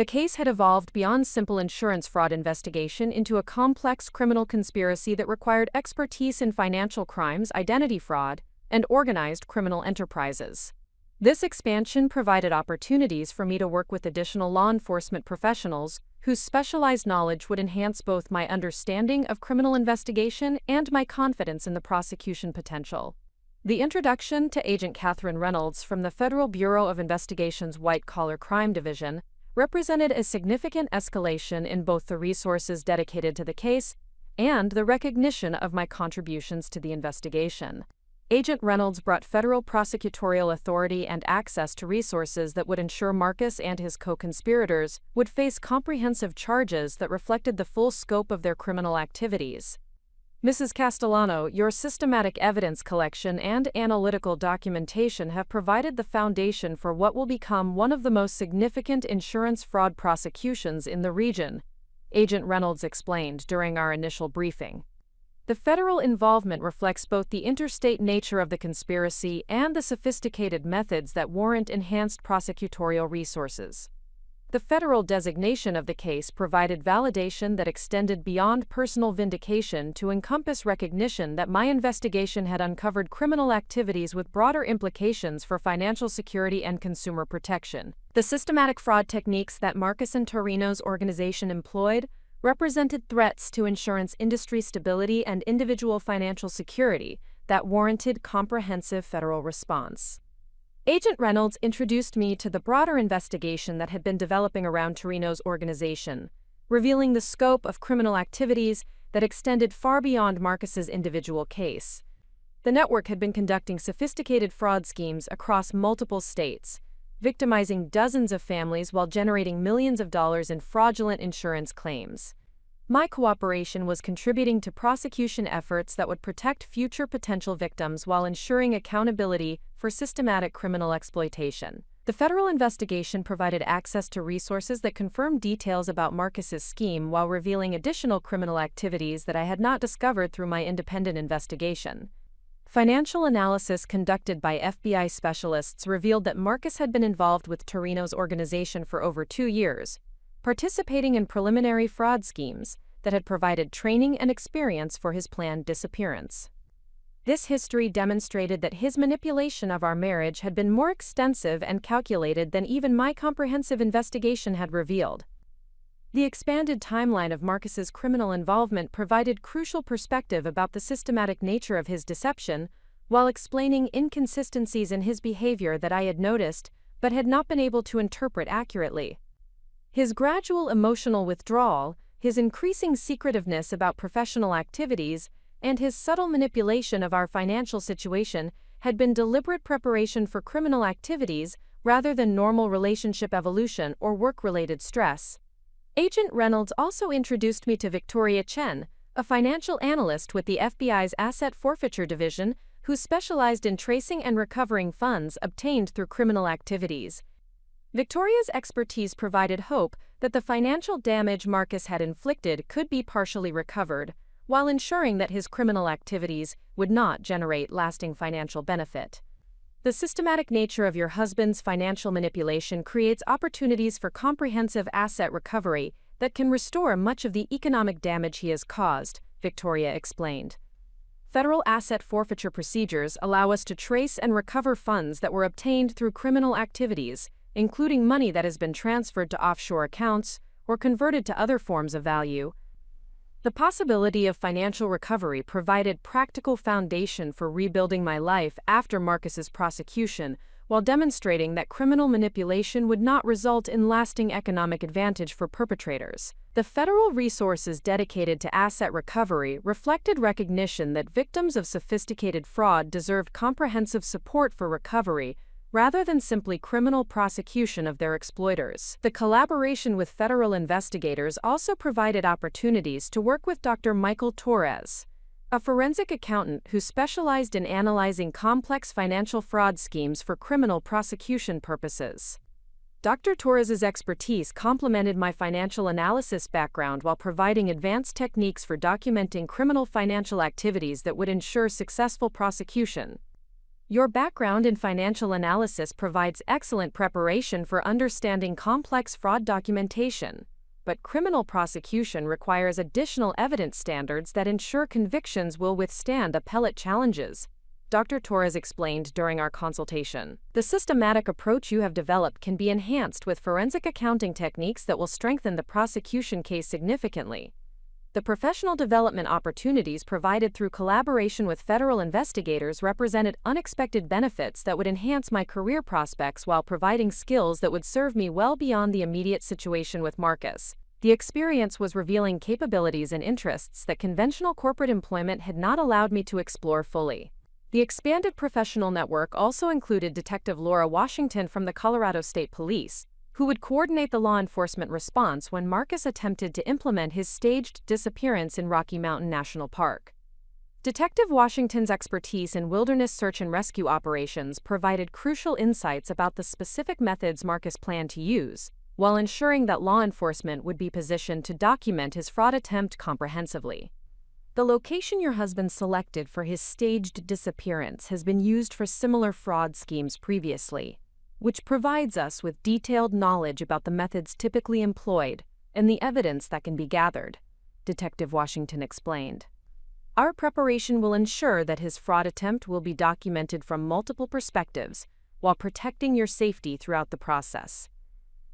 The case had evolved beyond simple insurance fraud investigation into a complex criminal conspiracy that required expertise in financial crimes, identity fraud, and organized criminal enterprises. This expansion provided opportunities for me to work with additional law enforcement professionals whose specialized knowledge would enhance both my understanding of criminal investigation and my confidence in the prosecution potential. The introduction to Agent Catherine Reynolds from the Federal Bureau of Investigation's White Collar Crime Division represented a significant escalation in both the resources dedicated to the case and the recognition of my contributions to the investigation. Agent Reynolds brought federal prosecutorial authority and access to resources that would ensure Marcus and his co-conspirators would face comprehensive charges that reflected the full scope of their criminal activities. Mrs. Castellano, your systematic evidence collection and analytical documentation have provided the foundation for what will become one of the most significant insurance fraud prosecutions in the region, Agent Reynolds explained during our initial briefing. The federal involvement reflects both the interstate nature of the conspiracy and the sophisticated methods that warrant enhanced prosecutorial resources. The federal designation of the case provided validation that extended beyond personal vindication to encompass recognition that my investigation had uncovered criminal activities with broader implications for financial security and consumer protection. The systematic fraud techniques that Marcus and Torino's organization employed represented threats to insurance industry stability and individual financial security that warranted comprehensive federal response. Agent Reynolds introduced me to the broader investigation that had been developing around Torino's organization, revealing the scope of criminal activities that extended far beyond Marcus's individual case. The network had been conducting sophisticated fraud schemes across multiple states, victimizing dozens of families while generating millions of dollars in fraudulent insurance claims. My cooperation was contributing to prosecution efforts that would protect future potential victims while ensuring accountability for systematic criminal exploitation. The federal investigation provided access to resources that confirmed details about Marcus's scheme while revealing additional criminal activities that I had not discovered through my independent investigation. Financial analysis conducted by FBI specialists revealed that Marcus had been involved with Torino's organization for over 2 years, participating in preliminary fraud schemes that had provided training and experience for his planned disappearance. This history demonstrated that his manipulation of our marriage had been more extensive and calculated than even my comprehensive investigation had revealed. The expanded timeline of Marcus's criminal involvement provided crucial perspective about the systematic nature of his deception, while explaining inconsistencies in his behavior that I had noticed but had not been able to interpret accurately. His gradual emotional withdrawal, his increasing secretiveness about professional activities, and his subtle manipulation of our financial situation had been deliberate preparation for criminal activities rather than normal relationship evolution or work-related stress. Agent Reynolds also introduced me to Victoria Chen, a financial analyst with the FBI's Asset Forfeiture Division who specialized in tracing and recovering funds obtained through criminal activities. Victoria's expertise provided hope that the financial damage Marcus had inflicted could be partially recovered, while ensuring that his criminal activities would not generate lasting financial benefit. The systematic nature of your husband's financial manipulation creates opportunities for comprehensive asset recovery that can restore much of the economic damage he has caused, Victoria explained. Federal asset forfeiture procedures allow us to trace and recover funds that were obtained through criminal activities, including money that has been transferred to offshore accounts or converted to other forms of value. The possibility of financial recovery provided practical foundation for rebuilding my life after Marcus's prosecution, while demonstrating that criminal manipulation would not result in lasting economic advantage for perpetrators. The federal resources dedicated to asset recovery reflected recognition that victims of sophisticated fraud deserved comprehensive support for recovery, rather than simply criminal prosecution of their exploiters. The collaboration with federal investigators also provided opportunities to work with Dr. Michael Torres, a forensic accountant who specialized in analyzing complex financial fraud schemes for criminal prosecution purposes. Dr. Torres's expertise complemented my financial analysis background while providing advanced techniques for documenting criminal financial activities that would ensure successful prosecution. Your background in financial analysis provides excellent preparation for understanding complex fraud documentation, but criminal prosecution requires additional evidence standards that ensure convictions will withstand appellate challenges, Dr. Torres explained during our consultation. The systematic approach you have developed can be enhanced with forensic accounting techniques that will strengthen the prosecution case significantly. The professional development opportunities provided through collaboration with federal investigators represented unexpected benefits that would enhance my career prospects while providing skills that would serve me well beyond the immediate situation with Marcus. The experience was revealing capabilities and interests that conventional corporate employment had not allowed me to explore fully. The expanded professional network also included Detective Laura Washington from the Colorado State Police, who would coordinate the law enforcement response when Marcus attempted to implement his staged disappearance in Rocky Mountain National Park. Detective Washington's expertise in wilderness search and rescue operations provided crucial insights about the specific methods Marcus planned to use, while ensuring that law enforcement would be positioned to document his fraud attempt comprehensively. The location your husband selected for his staged disappearance has been used for similar fraud schemes previously, which provides us with detailed knowledge about the methods typically employed and the evidence that can be gathered, Detective Washington explained. Our preparation will ensure that his fraud attempt will be documented from multiple perspectives while protecting your safety throughout the process.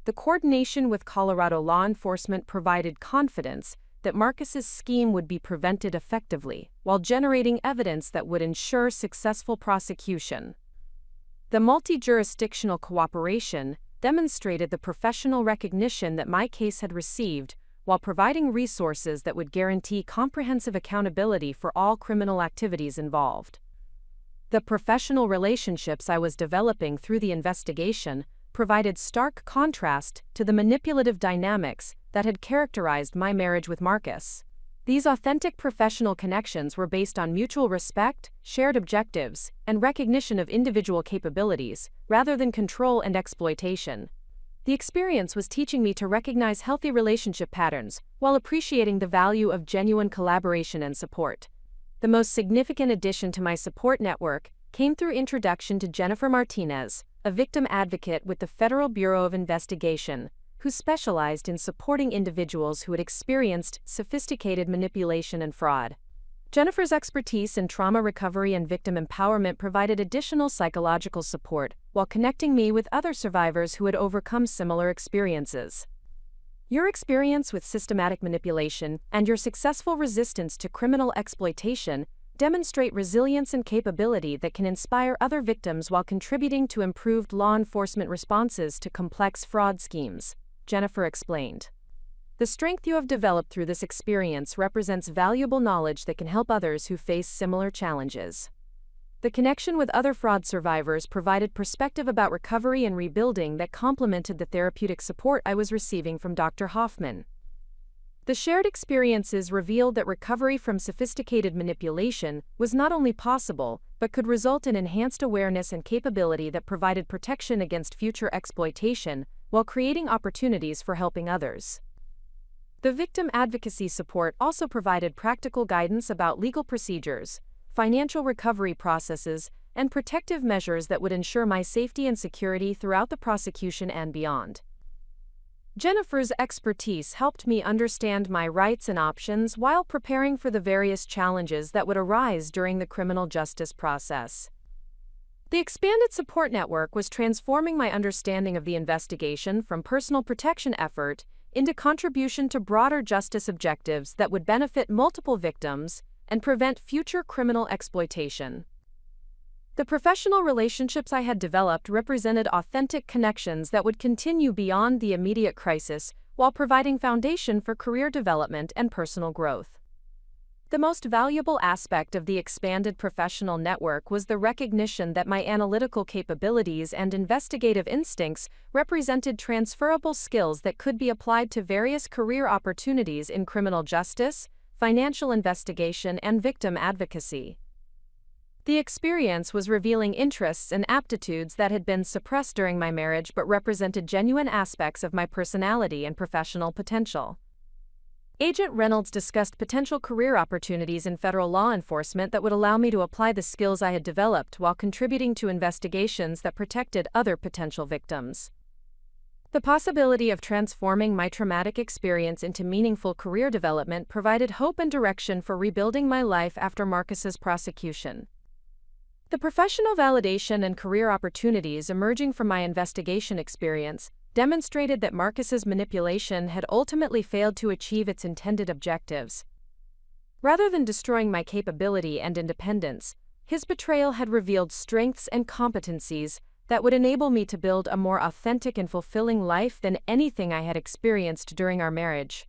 The coordination with Colorado law enforcement provided confidence that Marcus's scheme would be prevented effectively while generating evidence that would ensure successful prosecution. The multi-jurisdictional cooperation demonstrated the professional recognition that my case had received while providing resources that would guarantee comprehensive accountability for all criminal activities involved. The professional relationships I was developing through the investigation provided stark contrast to the manipulative dynamics that had characterized my marriage with Marcus. These authentic professional connections were based on mutual respect, shared objectives, and recognition of individual capabilities, rather than control and exploitation. The experience was teaching me to recognize healthy relationship patterns while appreciating the value of genuine collaboration and support. The most significant addition to my support network came through introduction to Jennifer Martinez, a victim advocate with the Federal Bureau of Investigation, who specialized in supporting individuals who had experienced sophisticated manipulation and fraud. Jennifer's expertise in trauma recovery and victim empowerment provided additional psychological support while connecting me with other survivors who had overcome similar experiences. Your experience with systematic manipulation and your successful resistance to criminal exploitation demonstrate resilience and capability that can inspire other victims while contributing to improved law enforcement responses to complex fraud schemes, Jennifer explained. The strength you have developed through this experience represents valuable knowledge that can help others who face similar challenges. The connection with other fraud survivors provided perspective about recovery and rebuilding that complemented the therapeutic support I was receiving from Dr. Hoffman. The shared experiences revealed that recovery from sophisticated manipulation was not only possible, but could result in enhanced awareness and capability that provided protection against future exploitation, while creating opportunities for helping others. The victim advocacy support also provided practical guidance about legal procedures, financial recovery processes, and protective measures that would ensure my safety and security throughout the prosecution and beyond. Jennifer's expertise helped me understand my rights and options while preparing for the various challenges that would arise during the criminal justice process. The expanded support network was transforming my understanding of the investigation from personal protection effort into contribution to broader justice objectives that would benefit multiple victims and prevent future criminal exploitation. The professional relationships I had developed represented authentic connections that would continue beyond the immediate crisis while providing foundation for career development and personal growth. The most valuable aspect of the expanded professional network was the recognition that my analytical capabilities and investigative instincts represented transferable skills that could be applied to various career opportunities in criminal justice, financial investigation, and victim advocacy. The experience was revealing interests and aptitudes that had been suppressed during my marriage but represented genuine aspects of my personality and professional potential. Agent Reynolds discussed potential career opportunities in federal law enforcement that would allow me to apply the skills I had developed while contributing to investigations that protected other potential victims. The possibility of transforming my traumatic experience into meaningful career development provided hope and direction for rebuilding my life after Marcus's prosecution. The professional validation and career opportunities emerging from my investigation experience demonstrated that Marcus's manipulation had ultimately failed to achieve its intended objectives. Rather than destroying my capability and independence, his betrayal had revealed strengths and competencies that would enable me to build a more authentic and fulfilling life than anything I had experienced during our marriage.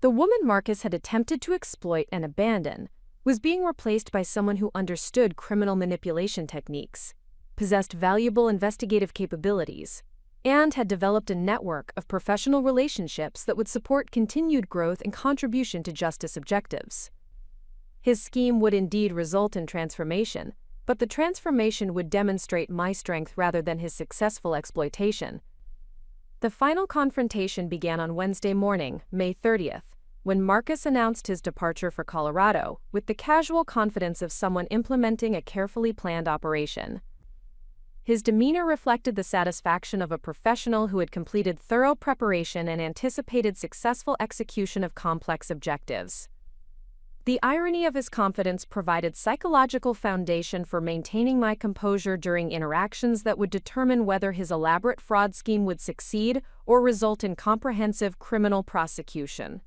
The woman Marcus had attempted to exploit and abandon was being replaced by someone who understood criminal manipulation techniques, possessed valuable investigative capabilities, and had developed a network of professional relationships that would support continued growth and contribution to justice objectives. His scheme would indeed result in transformation, but the transformation would demonstrate my strength rather than his successful exploitation. The final confrontation began on Wednesday morning, May 30th, when Marcus announced his departure for Colorado, with the casual confidence of someone implementing a carefully planned operation. His demeanor reflected the satisfaction of a professional who had completed thorough preparation and anticipated successful execution of complex objectives. The irony of his confidence provided psychological foundation for maintaining my composure during interactions that would determine whether his elaborate fraud scheme would succeed or result in comprehensive criminal prosecution.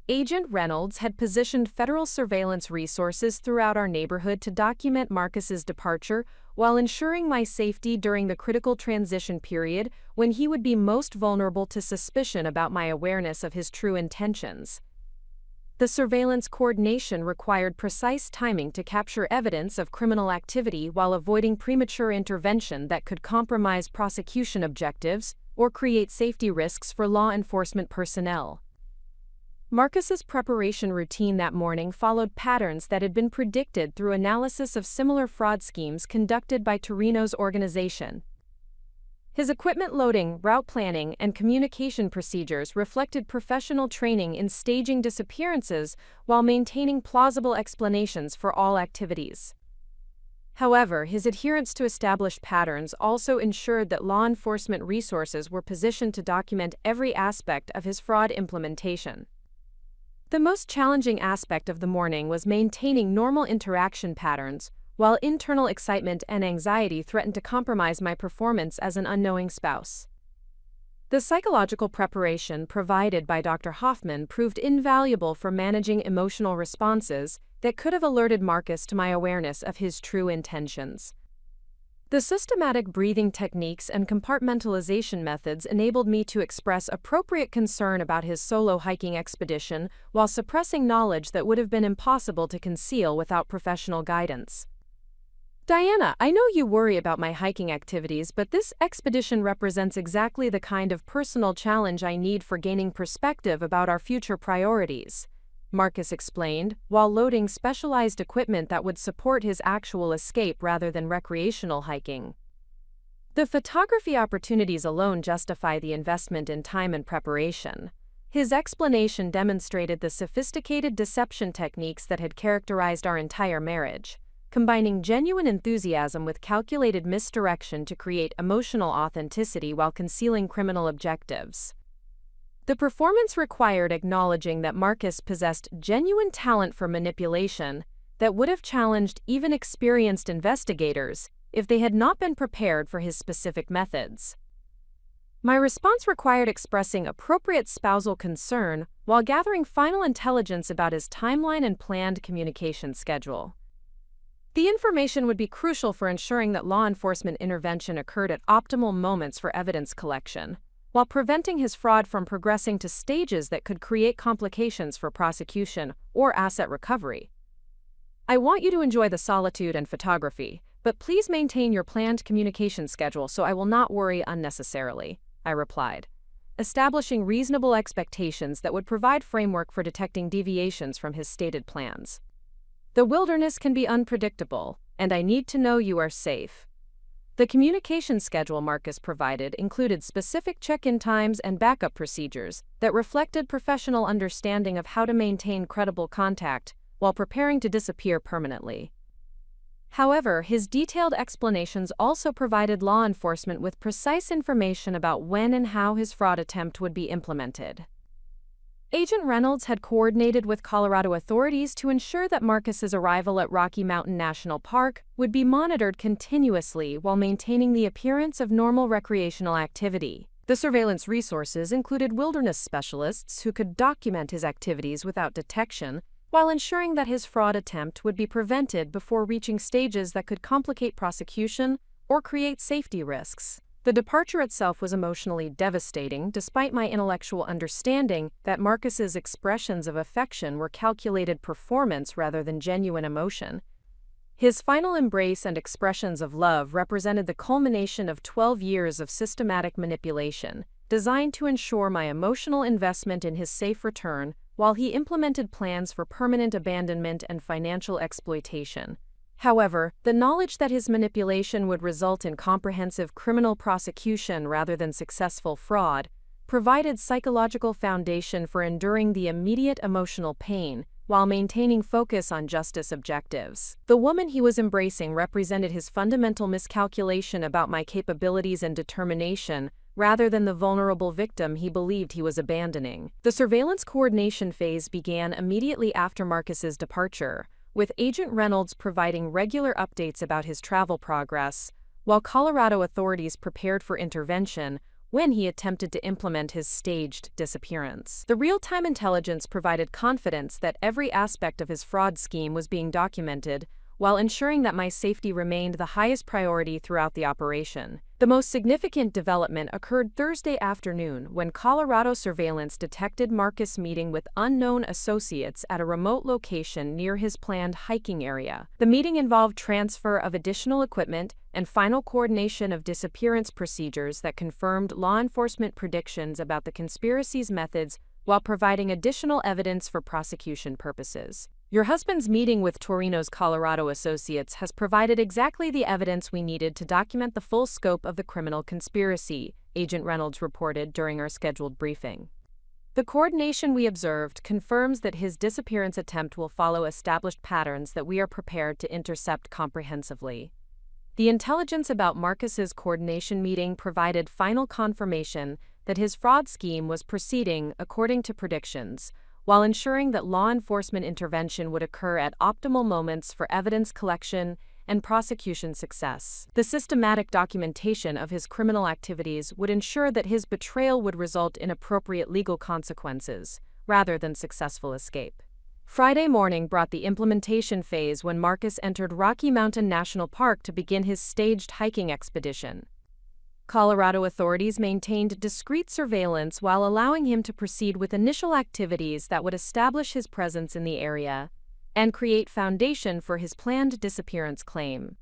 Agent Reynolds had positioned federal surveillance resources throughout our neighborhood to document Marcus's departure while ensuring my safety during the critical transition period when he would be most vulnerable to suspicion about my awareness of his true intentions. The surveillance coordination required precise timing to capture evidence of criminal activity while avoiding premature intervention that could compromise prosecution objectives or create safety risks for law enforcement personnel. Marcus's preparation routine that morning followed patterns that had been predicted through analysis of similar fraud schemes conducted by Torino's organization. His equipment loading, route planning, and communication procedures reflected professional training in staging disappearances while maintaining plausible explanations for all activities. However, his adherence to established patterns also ensured that law enforcement resources were positioned to document every aspect of his fraud implementation. The most challenging aspect of the morning was maintaining normal interaction patterns, while internal excitement and anxiety threatened to compromise my performance as an unknowing spouse. The psychological preparation provided by Dr. Hoffman proved invaluable for managing emotional responses that could have alerted Marcus to my awareness of his true intentions. The systematic breathing techniques and compartmentalization methods enabled me to express appropriate concern about his solo hiking expedition while suppressing knowledge that would have been impossible to conceal without professional guidance. Diana, I know you worry about my hiking activities, but this expedition represents exactly the kind of personal challenge I need for gaining perspective about our future priorities, Marcus explained, while loading specialized equipment that would support his actual escape rather than recreational hiking. The photography opportunities alone justify the investment in time and preparation. His explanation demonstrated the sophisticated deception techniques that had characterized our entire marriage, combining genuine enthusiasm with calculated misdirection to create emotional authenticity while concealing criminal objectives. The performance required acknowledging that Marcus possessed genuine talent for manipulation that would have challenged even experienced investigators if they had not been prepared for his specific methods. My response required expressing appropriate spousal concern while gathering final intelligence about his timeline and planned communication schedule. The information would be crucial for ensuring that law enforcement intervention occurred at optimal moments for evidence collection, while preventing his fraud from progressing to stages that could create complications for prosecution or asset recovery. I want you to enjoy the solitude and photography, but please maintain your planned communication schedule so I will not worry unnecessarily, I replied, establishing reasonable expectations that would provide framework for detecting deviations from his stated plans. The wilderness can be unpredictable, and I need to know you are safe. The communication schedule Marcus provided included specific check-in times and backup procedures that reflected professional understanding of how to maintain credible contact while preparing to disappear permanently. However, his detailed explanations also provided law enforcement with precise information about when and how his fraud attempt would be implemented. Agent Reynolds had coordinated with Colorado authorities to ensure that Marcus's arrival at Rocky Mountain National Park would be monitored continuously while maintaining the appearance of normal recreational activity. The surveillance resources included wilderness specialists who could document his activities without detection, while ensuring that his fraud attempt would be prevented before reaching stages that could complicate prosecution or create safety risks. The departure itself was emotionally devastating, despite my intellectual understanding that Marcus's expressions of affection were calculated performance rather than genuine emotion. His final embrace and expressions of love represented the culmination of 12 years of systematic manipulation, designed to ensure my emotional investment in his safe return, while he implemented plans for permanent abandonment and financial exploitation. However, the knowledge that his manipulation would result in comprehensive criminal prosecution rather than successful fraud provided psychological foundation for enduring the immediate emotional pain while maintaining focus on justice objectives. The woman he was embracing represented his fundamental miscalculation about my capabilities and determination rather than the vulnerable victim he believed he was abandoning. The surveillance coordination phase began immediately after Marcus's departure, with Agent Reynolds providing regular updates about his travel progress, while Colorado authorities prepared for intervention when he attempted to implement his staged disappearance. The real-time intelligence provided confidence that every aspect of his fraud scheme was being documented, while ensuring that my safety remained the highest priority throughout the operation. The most significant development occurred Thursday afternoon when Colorado surveillance detected Marcus meeting with unknown associates at a remote location near his planned hiking area. The meeting involved transfer of additional equipment and final coordination of disappearance procedures that confirmed law enforcement predictions about the conspiracy's methods while providing additional evidence for prosecution purposes. Your husband's meeting with Torino's Colorado associates has provided exactly the evidence we needed to document the full scope of the criminal conspiracy, Agent Reynolds reported during our scheduled briefing. The coordination we observed confirms that his disappearance attempt will follow established patterns that we are prepared to intercept comprehensively. The intelligence about Marcus's coordination meeting provided final confirmation that his fraud scheme was proceeding according to predictions, while ensuring that law enforcement intervention would occur at optimal moments for evidence collection and prosecution success. The systematic documentation of his criminal activities would ensure that his betrayal would result in appropriate legal consequences, rather than successful escape. Friday morning brought the implementation phase when Marcus entered Rocky Mountain National Park to begin his staged hiking expedition. Colorado authorities maintained discreet surveillance while allowing him to proceed with initial activities that would establish his presence in the area and create foundation for his planned disappearance claim.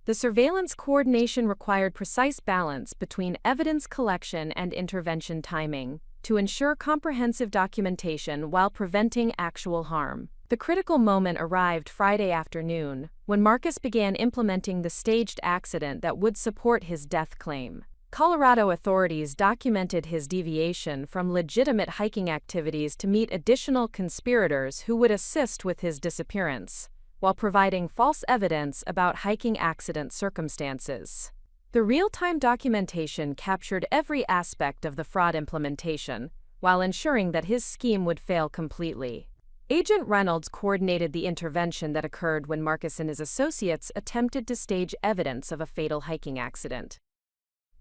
The surveillance coordination required precise balance between evidence collection and intervention timing to ensure comprehensive documentation while preventing actual harm. The critical moment arrived Friday afternoon, when Marcus began implementing the staged accident that would support his death claim. Colorado authorities documented his deviation from legitimate hiking activities to meet additional conspirators who would assist with his disappearance, while providing false evidence about hiking accident circumstances. The real-time documentation captured every aspect of the fraud implementation, while ensuring that his scheme would fail completely. Agent Reynolds coordinated the intervention that occurred when Marcus and his associates attempted to stage evidence of a fatal hiking accident.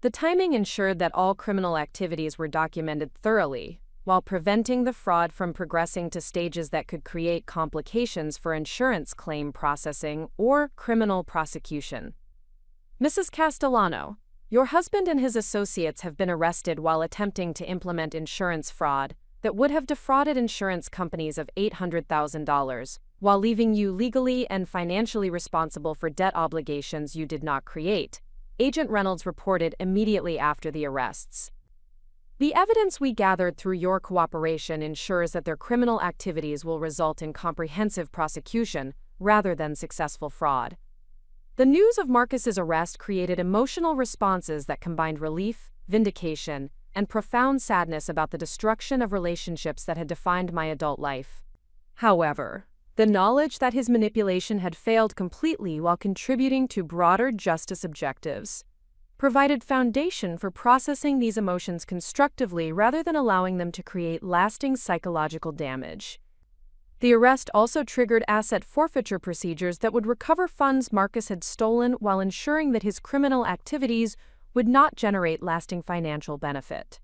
The timing ensured that all criminal activities were documented thoroughly, while preventing the fraud from progressing to stages that could create complications for insurance claim processing or criminal prosecution. Mrs. Castellano, your husband and his associates have been arrested while attempting to implement insurance fraud that would have defrauded insurance companies of $800,000, while leaving you legally and financially responsible for debt obligations you did not create, Agent Reynolds reported immediately after the arrests. The evidence we gathered through your cooperation ensures that their criminal activities will result in comprehensive prosecution rather than successful fraud. The news of Marcus's arrest created emotional responses that combined relief, vindication, and profound sadness about the destruction of relationships that had defined my adult life. However, the knowledge that his manipulation had failed completely while contributing to broader justice objectives provided foundation for processing these emotions constructively rather than allowing them to create lasting psychological damage. The arrest also triggered asset forfeiture procedures that would recover funds Marcus had stolen while ensuring that his criminal activities would not generate lasting financial benefit.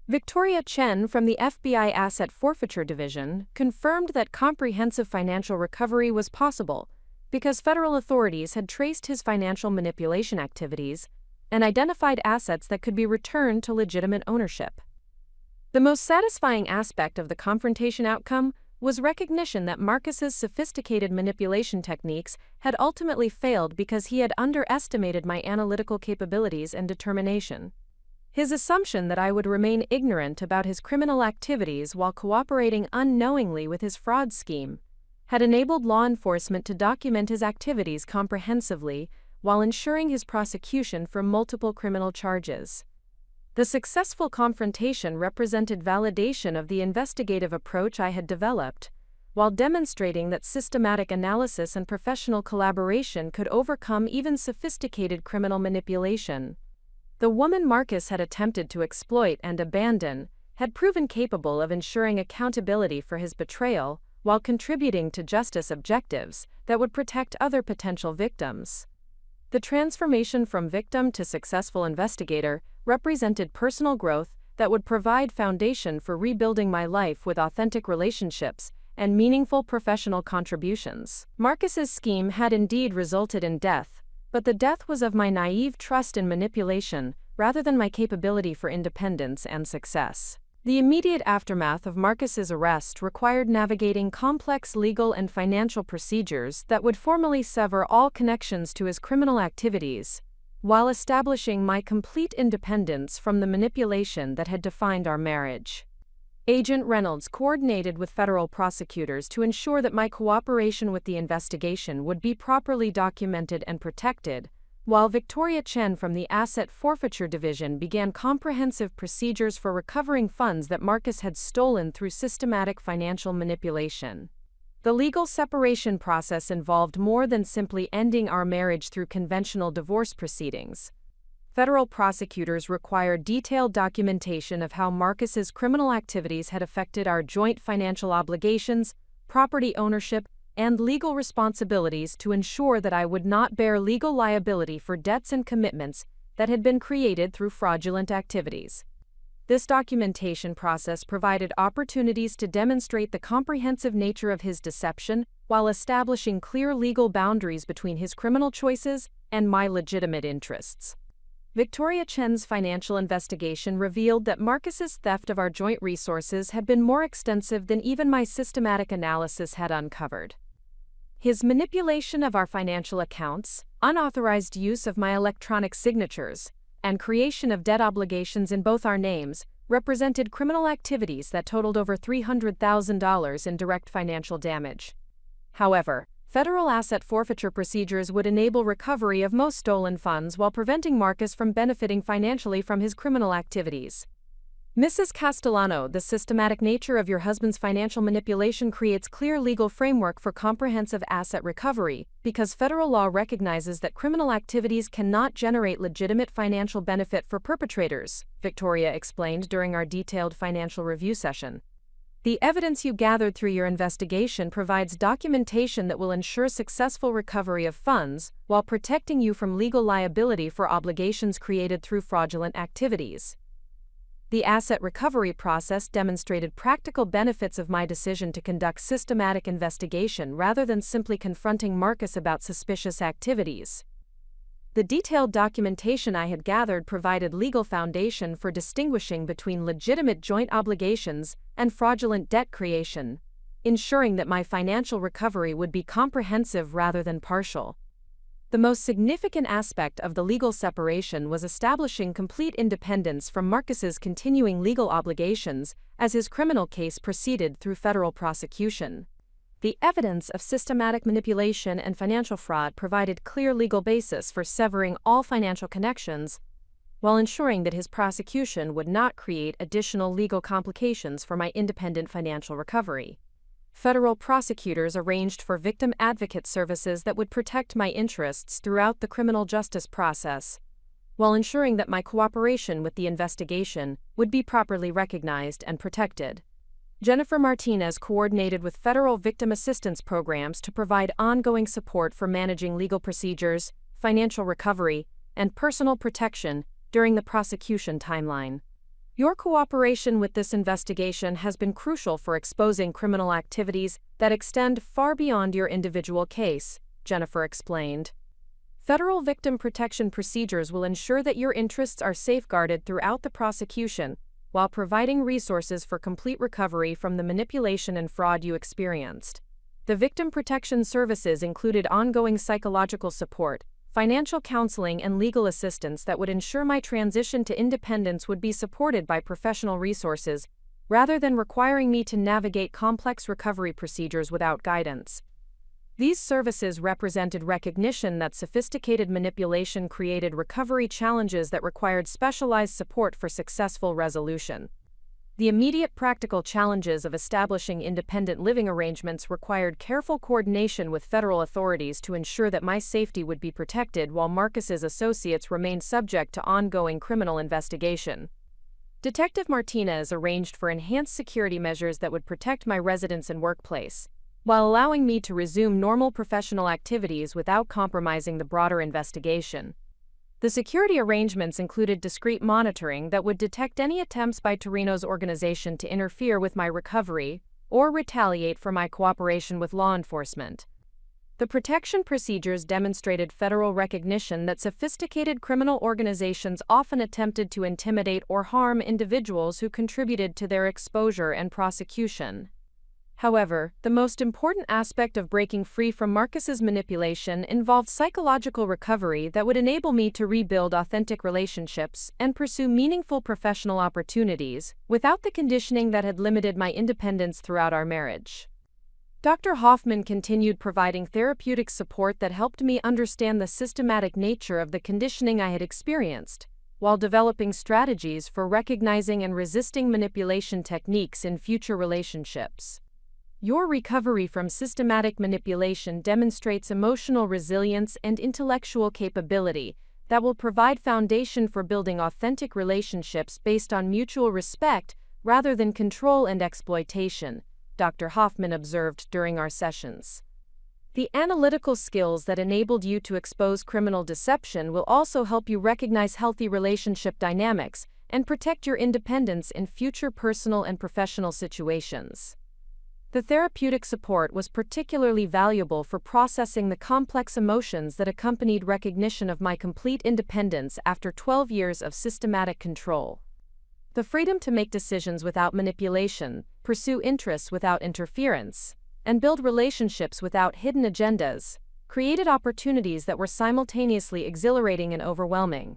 Victoria Chen from the FBI Asset Forfeiture Division confirmed that comprehensive financial recovery was possible because federal authorities had traced his financial manipulation activities and identified assets that could be returned to legitimate ownership. The most satisfying aspect of the confrontation outcome was recognition that Marcus's sophisticated manipulation techniques had ultimately failed because he had underestimated my analytical capabilities and determination. His assumption that I would remain ignorant about his criminal activities while cooperating unknowingly with his fraud scheme had enabled law enforcement to document his activities comprehensively while ensuring his prosecution for multiple criminal charges. The successful confrontation represented validation of the investigative approach I had developed, while demonstrating that systematic analysis and professional collaboration could overcome even sophisticated criminal manipulation. The woman Marcus had attempted to exploit and abandon had proven capable of ensuring accountability for his betrayal while contributing to justice objectives that would protect other potential victims. The transformation from victim to successful investigator represented personal growth that would provide foundation for rebuilding my life with authentic relationships and meaningful professional contributions. Marcus's scheme had indeed resulted in death, but the death was of my naive trust in manipulation rather than my capability for independence and success. The immediate aftermath of Marcus's arrest required navigating complex legal and financial procedures that would formally sever all connections to his criminal activities, while establishing my complete independence from the manipulation that had defined our marriage. Agent Reynolds coordinated with federal prosecutors to ensure that my cooperation with the investigation would be properly documented and protected, while Victoria Chen from the Asset Forfeiture Division began comprehensive procedures for recovering funds that Marcus had stolen through systematic financial manipulation. The legal separation process involved more than simply ending our marriage through conventional divorce proceedings. Federal prosecutors required detailed documentation of how Marcus's criminal activities had affected our joint financial obligations, property ownership, and legal responsibilities to ensure that I would not bear legal liability for debts and commitments that had been created through fraudulent activities. This documentation process provided opportunities to demonstrate the comprehensive nature of his deception while establishing clear legal boundaries between his criminal choices and my legitimate interests. Victoria Chen's financial investigation revealed that Marcus's theft of our joint resources had been more extensive than even my systematic analysis had uncovered. His manipulation of our financial accounts, unauthorized use of my electronic signatures, and creation of debt obligations in both our names represented criminal activities that totaled over $300,000 in direct financial damage. However, federal asset forfeiture procedures would enable recovery of most stolen funds while preventing Marcus from benefiting financially from his criminal activities. Mrs. Castellano, the systematic nature of your husband's financial manipulation creates clear legal framework for comprehensive asset recovery, because federal law recognizes that criminal activities cannot generate legitimate financial benefit for perpetrators, Victoria explained during our detailed financial review session. The evidence you gathered through your investigation provides documentation that will ensure successful recovery of funds while protecting you from legal liability for obligations created through fraudulent activities. The asset recovery process demonstrated practical benefits of my decision to conduct systematic investigation rather than simply confronting Marcus about suspicious activities. The detailed documentation I had gathered provided legal foundation for distinguishing between legitimate joint obligations and fraudulent debt creation, ensuring that my financial recovery would be comprehensive rather than partial. The most significant aspect of the legal separation was establishing complete independence from Marcus's continuing legal obligations as his criminal case proceeded through federal prosecution. The evidence of systematic manipulation and financial fraud provided clear legal basis for severing all financial connections, while ensuring that his prosecution would not create additional legal complications for my independent financial recovery. Federal prosecutors arranged for victim advocate services that would protect my interests throughout the criminal justice process, while ensuring that my cooperation with the investigation would be properly recognized and protected. Jennifer Martinez coordinated with federal victim assistance programs to provide ongoing support for managing legal procedures, financial recovery, and personal protection during the prosecution timeline. Your cooperation with this investigation has been crucial for exposing criminal activities that extend far beyond your individual case, Jennifer explained. Federal victim protection procedures will ensure that your interests are safeguarded throughout the prosecution, while providing resources for complete recovery from the manipulation and fraud you experienced. The victim protection services included ongoing psychological support, financial counseling, and legal assistance that would ensure my transition to independence would be supported by professional resources, rather than requiring me to navigate complex recovery procedures without guidance. These services represented recognition that sophisticated manipulation created recovery challenges that required specialized support for successful resolution. The immediate practical challenges of establishing independent living arrangements required careful coordination with federal authorities to ensure that my safety would be protected while Marcus's associates remained subject to ongoing criminal investigation. Detective Martinez arranged for enhanced security measures that would protect my residence and workplace, while allowing me to resume normal professional activities without compromising the broader investigation. The security arrangements included discreet monitoring that would detect any attempts by Torino's organization to interfere with my recovery or retaliate for my cooperation with law enforcement. The protection procedures demonstrated federal recognition that sophisticated criminal organizations often attempted to intimidate or harm individuals who contributed to their exposure and prosecution. However, the most important aspect of breaking free from Marcus's manipulation involved psychological recovery that would enable me to rebuild authentic relationships and pursue meaningful professional opportunities without the conditioning that had limited my independence throughout our marriage. Dr. Hoffman continued providing therapeutic support that helped me understand the systematic nature of the conditioning I had experienced, while developing strategies for recognizing and resisting manipulation techniques in future relationships. Your recovery from systematic manipulation demonstrates emotional resilience and intellectual capability that will provide foundation for building authentic relationships based on mutual respect rather than control and exploitation, Dr. Hoffman observed during our sessions. The analytical skills that enabled you to expose criminal deception will also help you recognize healthy relationship dynamics and protect your independence in future personal and professional situations. The therapeutic support was particularly valuable for processing the complex emotions that accompanied recognition of my complete independence after 12 years of systematic control. The freedom to make decisions without manipulation, pursue interests without interference, and build relationships without hidden agendas created opportunities that were simultaneously exhilarating and overwhelming.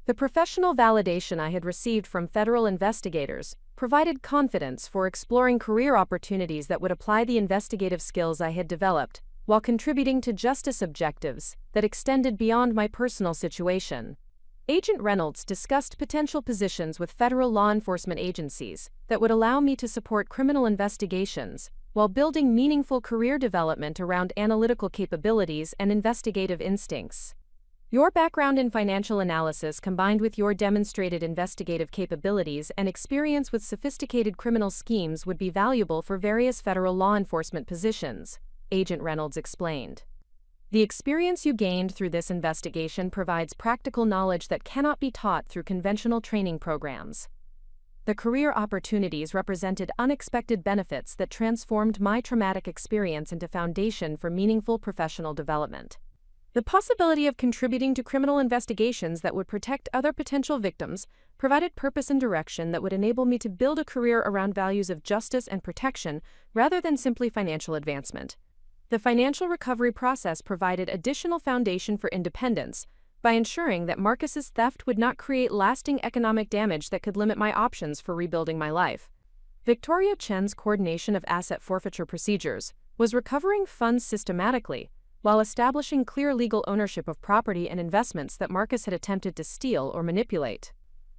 The professional validation I had received from federal investigators provided confidence for exploring career opportunities that would apply the investigative skills I had developed, while contributing to justice objectives that extended beyond my personal situation. Agent Reynolds discussed potential positions with federal law enforcement agencies that would allow me to support criminal investigations, while building meaningful career development around analytical capabilities and investigative instincts. Your background in financial analysis combined with your demonstrated investigative capabilities and experience with sophisticated criminal schemes would be valuable for various federal law enforcement positions, Agent Reynolds explained. The experience you gained through this investigation provides practical knowledge that cannot be taught through conventional training programs. The career opportunities represented unexpected benefits that transformed my traumatic experience into foundation for meaningful professional development. The possibility of contributing to criminal investigations that would protect other potential victims provided purpose and direction that would enable me to build a career around values of justice and protection rather than simply financial advancement. The financial recovery process provided additional foundation for independence by ensuring that Marcus's theft would not create lasting economic damage that could limit my options for rebuilding my life. Victoria Chen's coordination of asset forfeiture procedures was recovering funds systematically, while establishing clear legal ownership of property and investments that Marcus had attempted to steal or manipulate.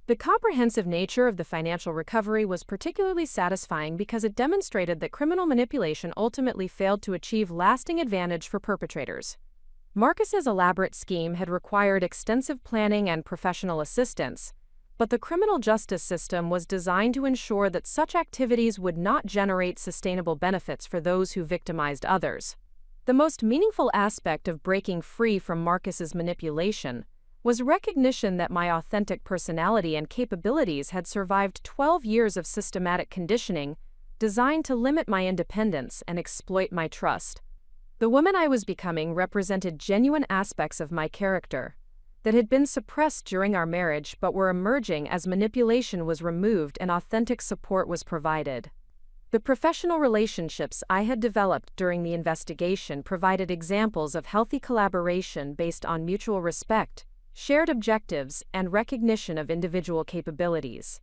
The comprehensive nature of the financial recovery was particularly satisfying because it demonstrated that criminal manipulation ultimately failed to achieve lasting advantage for perpetrators. Marcus's elaborate scheme had required extensive planning and professional assistance, but the criminal justice system was designed to ensure that such activities would not generate sustainable benefits for those who victimized others. The most meaningful aspect of breaking free from Marcus's manipulation was recognition that my authentic personality and capabilities had survived 12 years of systematic conditioning designed to limit my independence and exploit my trust. The woman I was becoming represented genuine aspects of my character that had been suppressed during our marriage but were emerging as manipulation was removed and authentic support was provided. The professional relationships I had developed during the investigation provided examples of healthy collaboration based on mutual respect, shared objectives, and recognition of individual capabilities.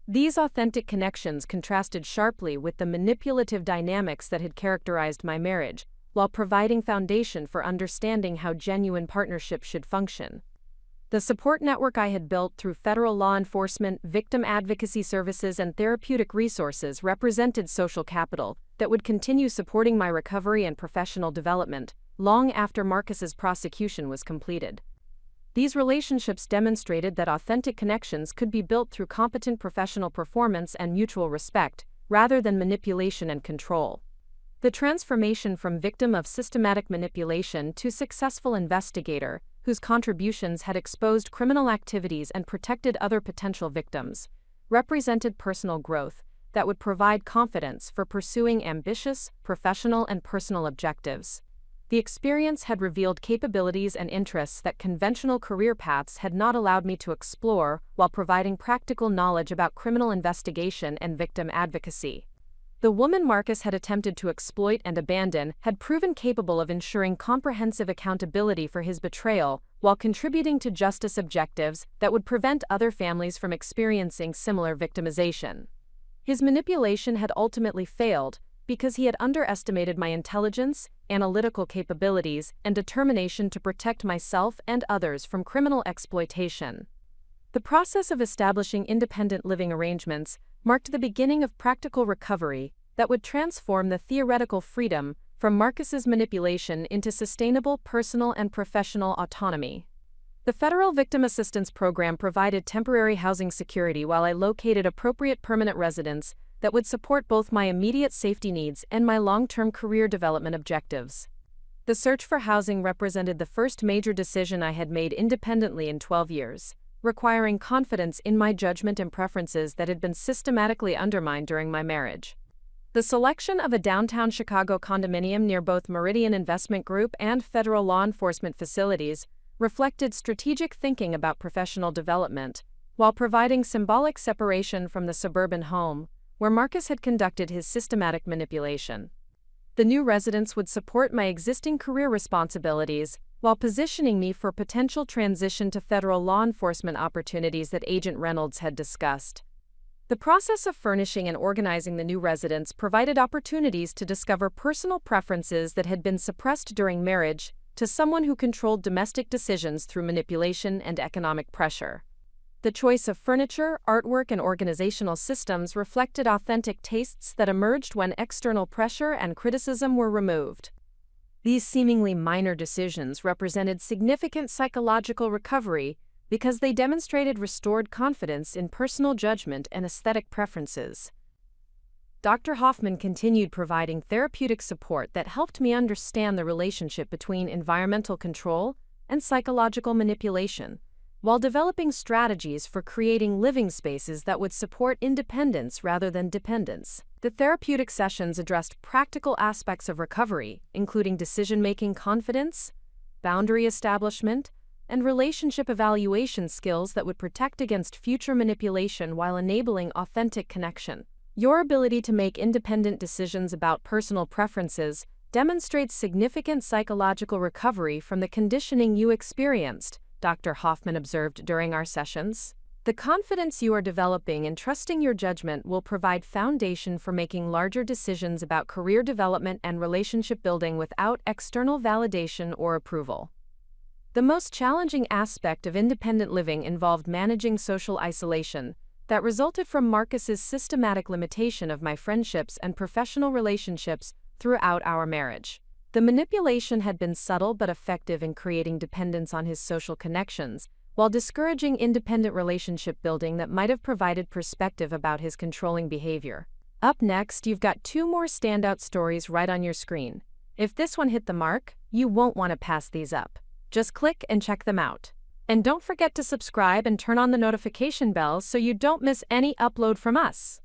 These authentic connections contrasted sharply with the manipulative dynamics that had characterized my marriage, while providing foundation for understanding how genuine partnerships should function. The support network I had built through federal law enforcement, victim advocacy services, and therapeutic resources represented social capital that would continue supporting my recovery and professional development long after Marcus's prosecution was completed. These relationships demonstrated that authentic connections could be built through competent professional performance and mutual respect, rather than manipulation and control. The transformation from victim of systematic manipulation to successful investigator, whose contributions had exposed criminal activities and protected other potential victims, represented personal growth that would provide confidence for pursuing ambitious, professional, and personal objectives. The experience had revealed capabilities and interests that conventional career paths had not allowed me to explore, while providing practical knowledge about criminal investigation and victim advocacy. The woman Marcus had attempted to exploit and abandon had proven capable of ensuring comprehensive accountability for his betrayal while contributing to justice objectives that would prevent other families from experiencing similar victimization. His manipulation had ultimately failed because he had underestimated my intelligence, analytical capabilities, and determination to protect myself and others from criminal exploitation. The process of establishing independent living arrangements marked the beginning of practical recovery that would transform the theoretical freedom from Marcus's manipulation into sustainable personal and professional autonomy. The Federal Victim Assistance Program provided temporary housing security while I located appropriate permanent residence that would support both my immediate safety needs and my long-term career development objectives. The search for housing represented the first major decision I had made independently in 12 years, requiring confidence in my judgment and preferences that had been systematically undermined during my marriage. The selection of a downtown Chicago condominium near both Meridian Investment Group and federal law enforcement facilities reflected strategic thinking about professional development, while providing symbolic separation from the suburban home, where Marcus had conducted his systematic manipulation. The new residence would support my existing career responsibilities while positioning me for potential transition to federal law enforcement opportunities that Agent Reynolds had discussed. The process of furnishing and organizing the new residence provided opportunities to discover personal preferences that had been suppressed during marriage to someone who controlled domestic decisions through manipulation and economic pressure. The choice of furniture, artwork, and organizational systems reflected authentic tastes that emerged when external pressure and criticism were removed. These seemingly minor decisions represented significant psychological recovery because they demonstrated restored confidence in personal judgment and aesthetic preferences. Dr. Hoffman continued providing therapeutic support that helped me understand the relationship between environmental control and psychological manipulation, while developing strategies for creating living spaces that would support independence rather than dependence. The therapeutic sessions addressed practical aspects of recovery, including decision-making confidence, boundary establishment, and relationship evaluation skills that would protect against future manipulation while enabling authentic connection. Your ability to make independent decisions about personal preferences demonstrates significant psychological recovery from the conditioning you experienced, Dr. Hoffman observed during our sessions. The confidence you are developing in trusting your judgment will provide foundation for making larger decisions about career development and relationship building without external validation or approval. The most challenging aspect of independent living involved managing social isolation that resulted from Marcus's systematic limitation of my friendships and professional relationships throughout our marriage. The manipulation had been subtle but effective in creating dependence on his social connections, while discouraging independent relationship building that might have provided perspective about his controlling behavior. Up next, you've got 2 more standout stories right on your screen. If this one hit the mark, you won't want to pass these up. Just click and check them out. And don't forget to subscribe and turn on the notification bell so you don't miss any upload from us.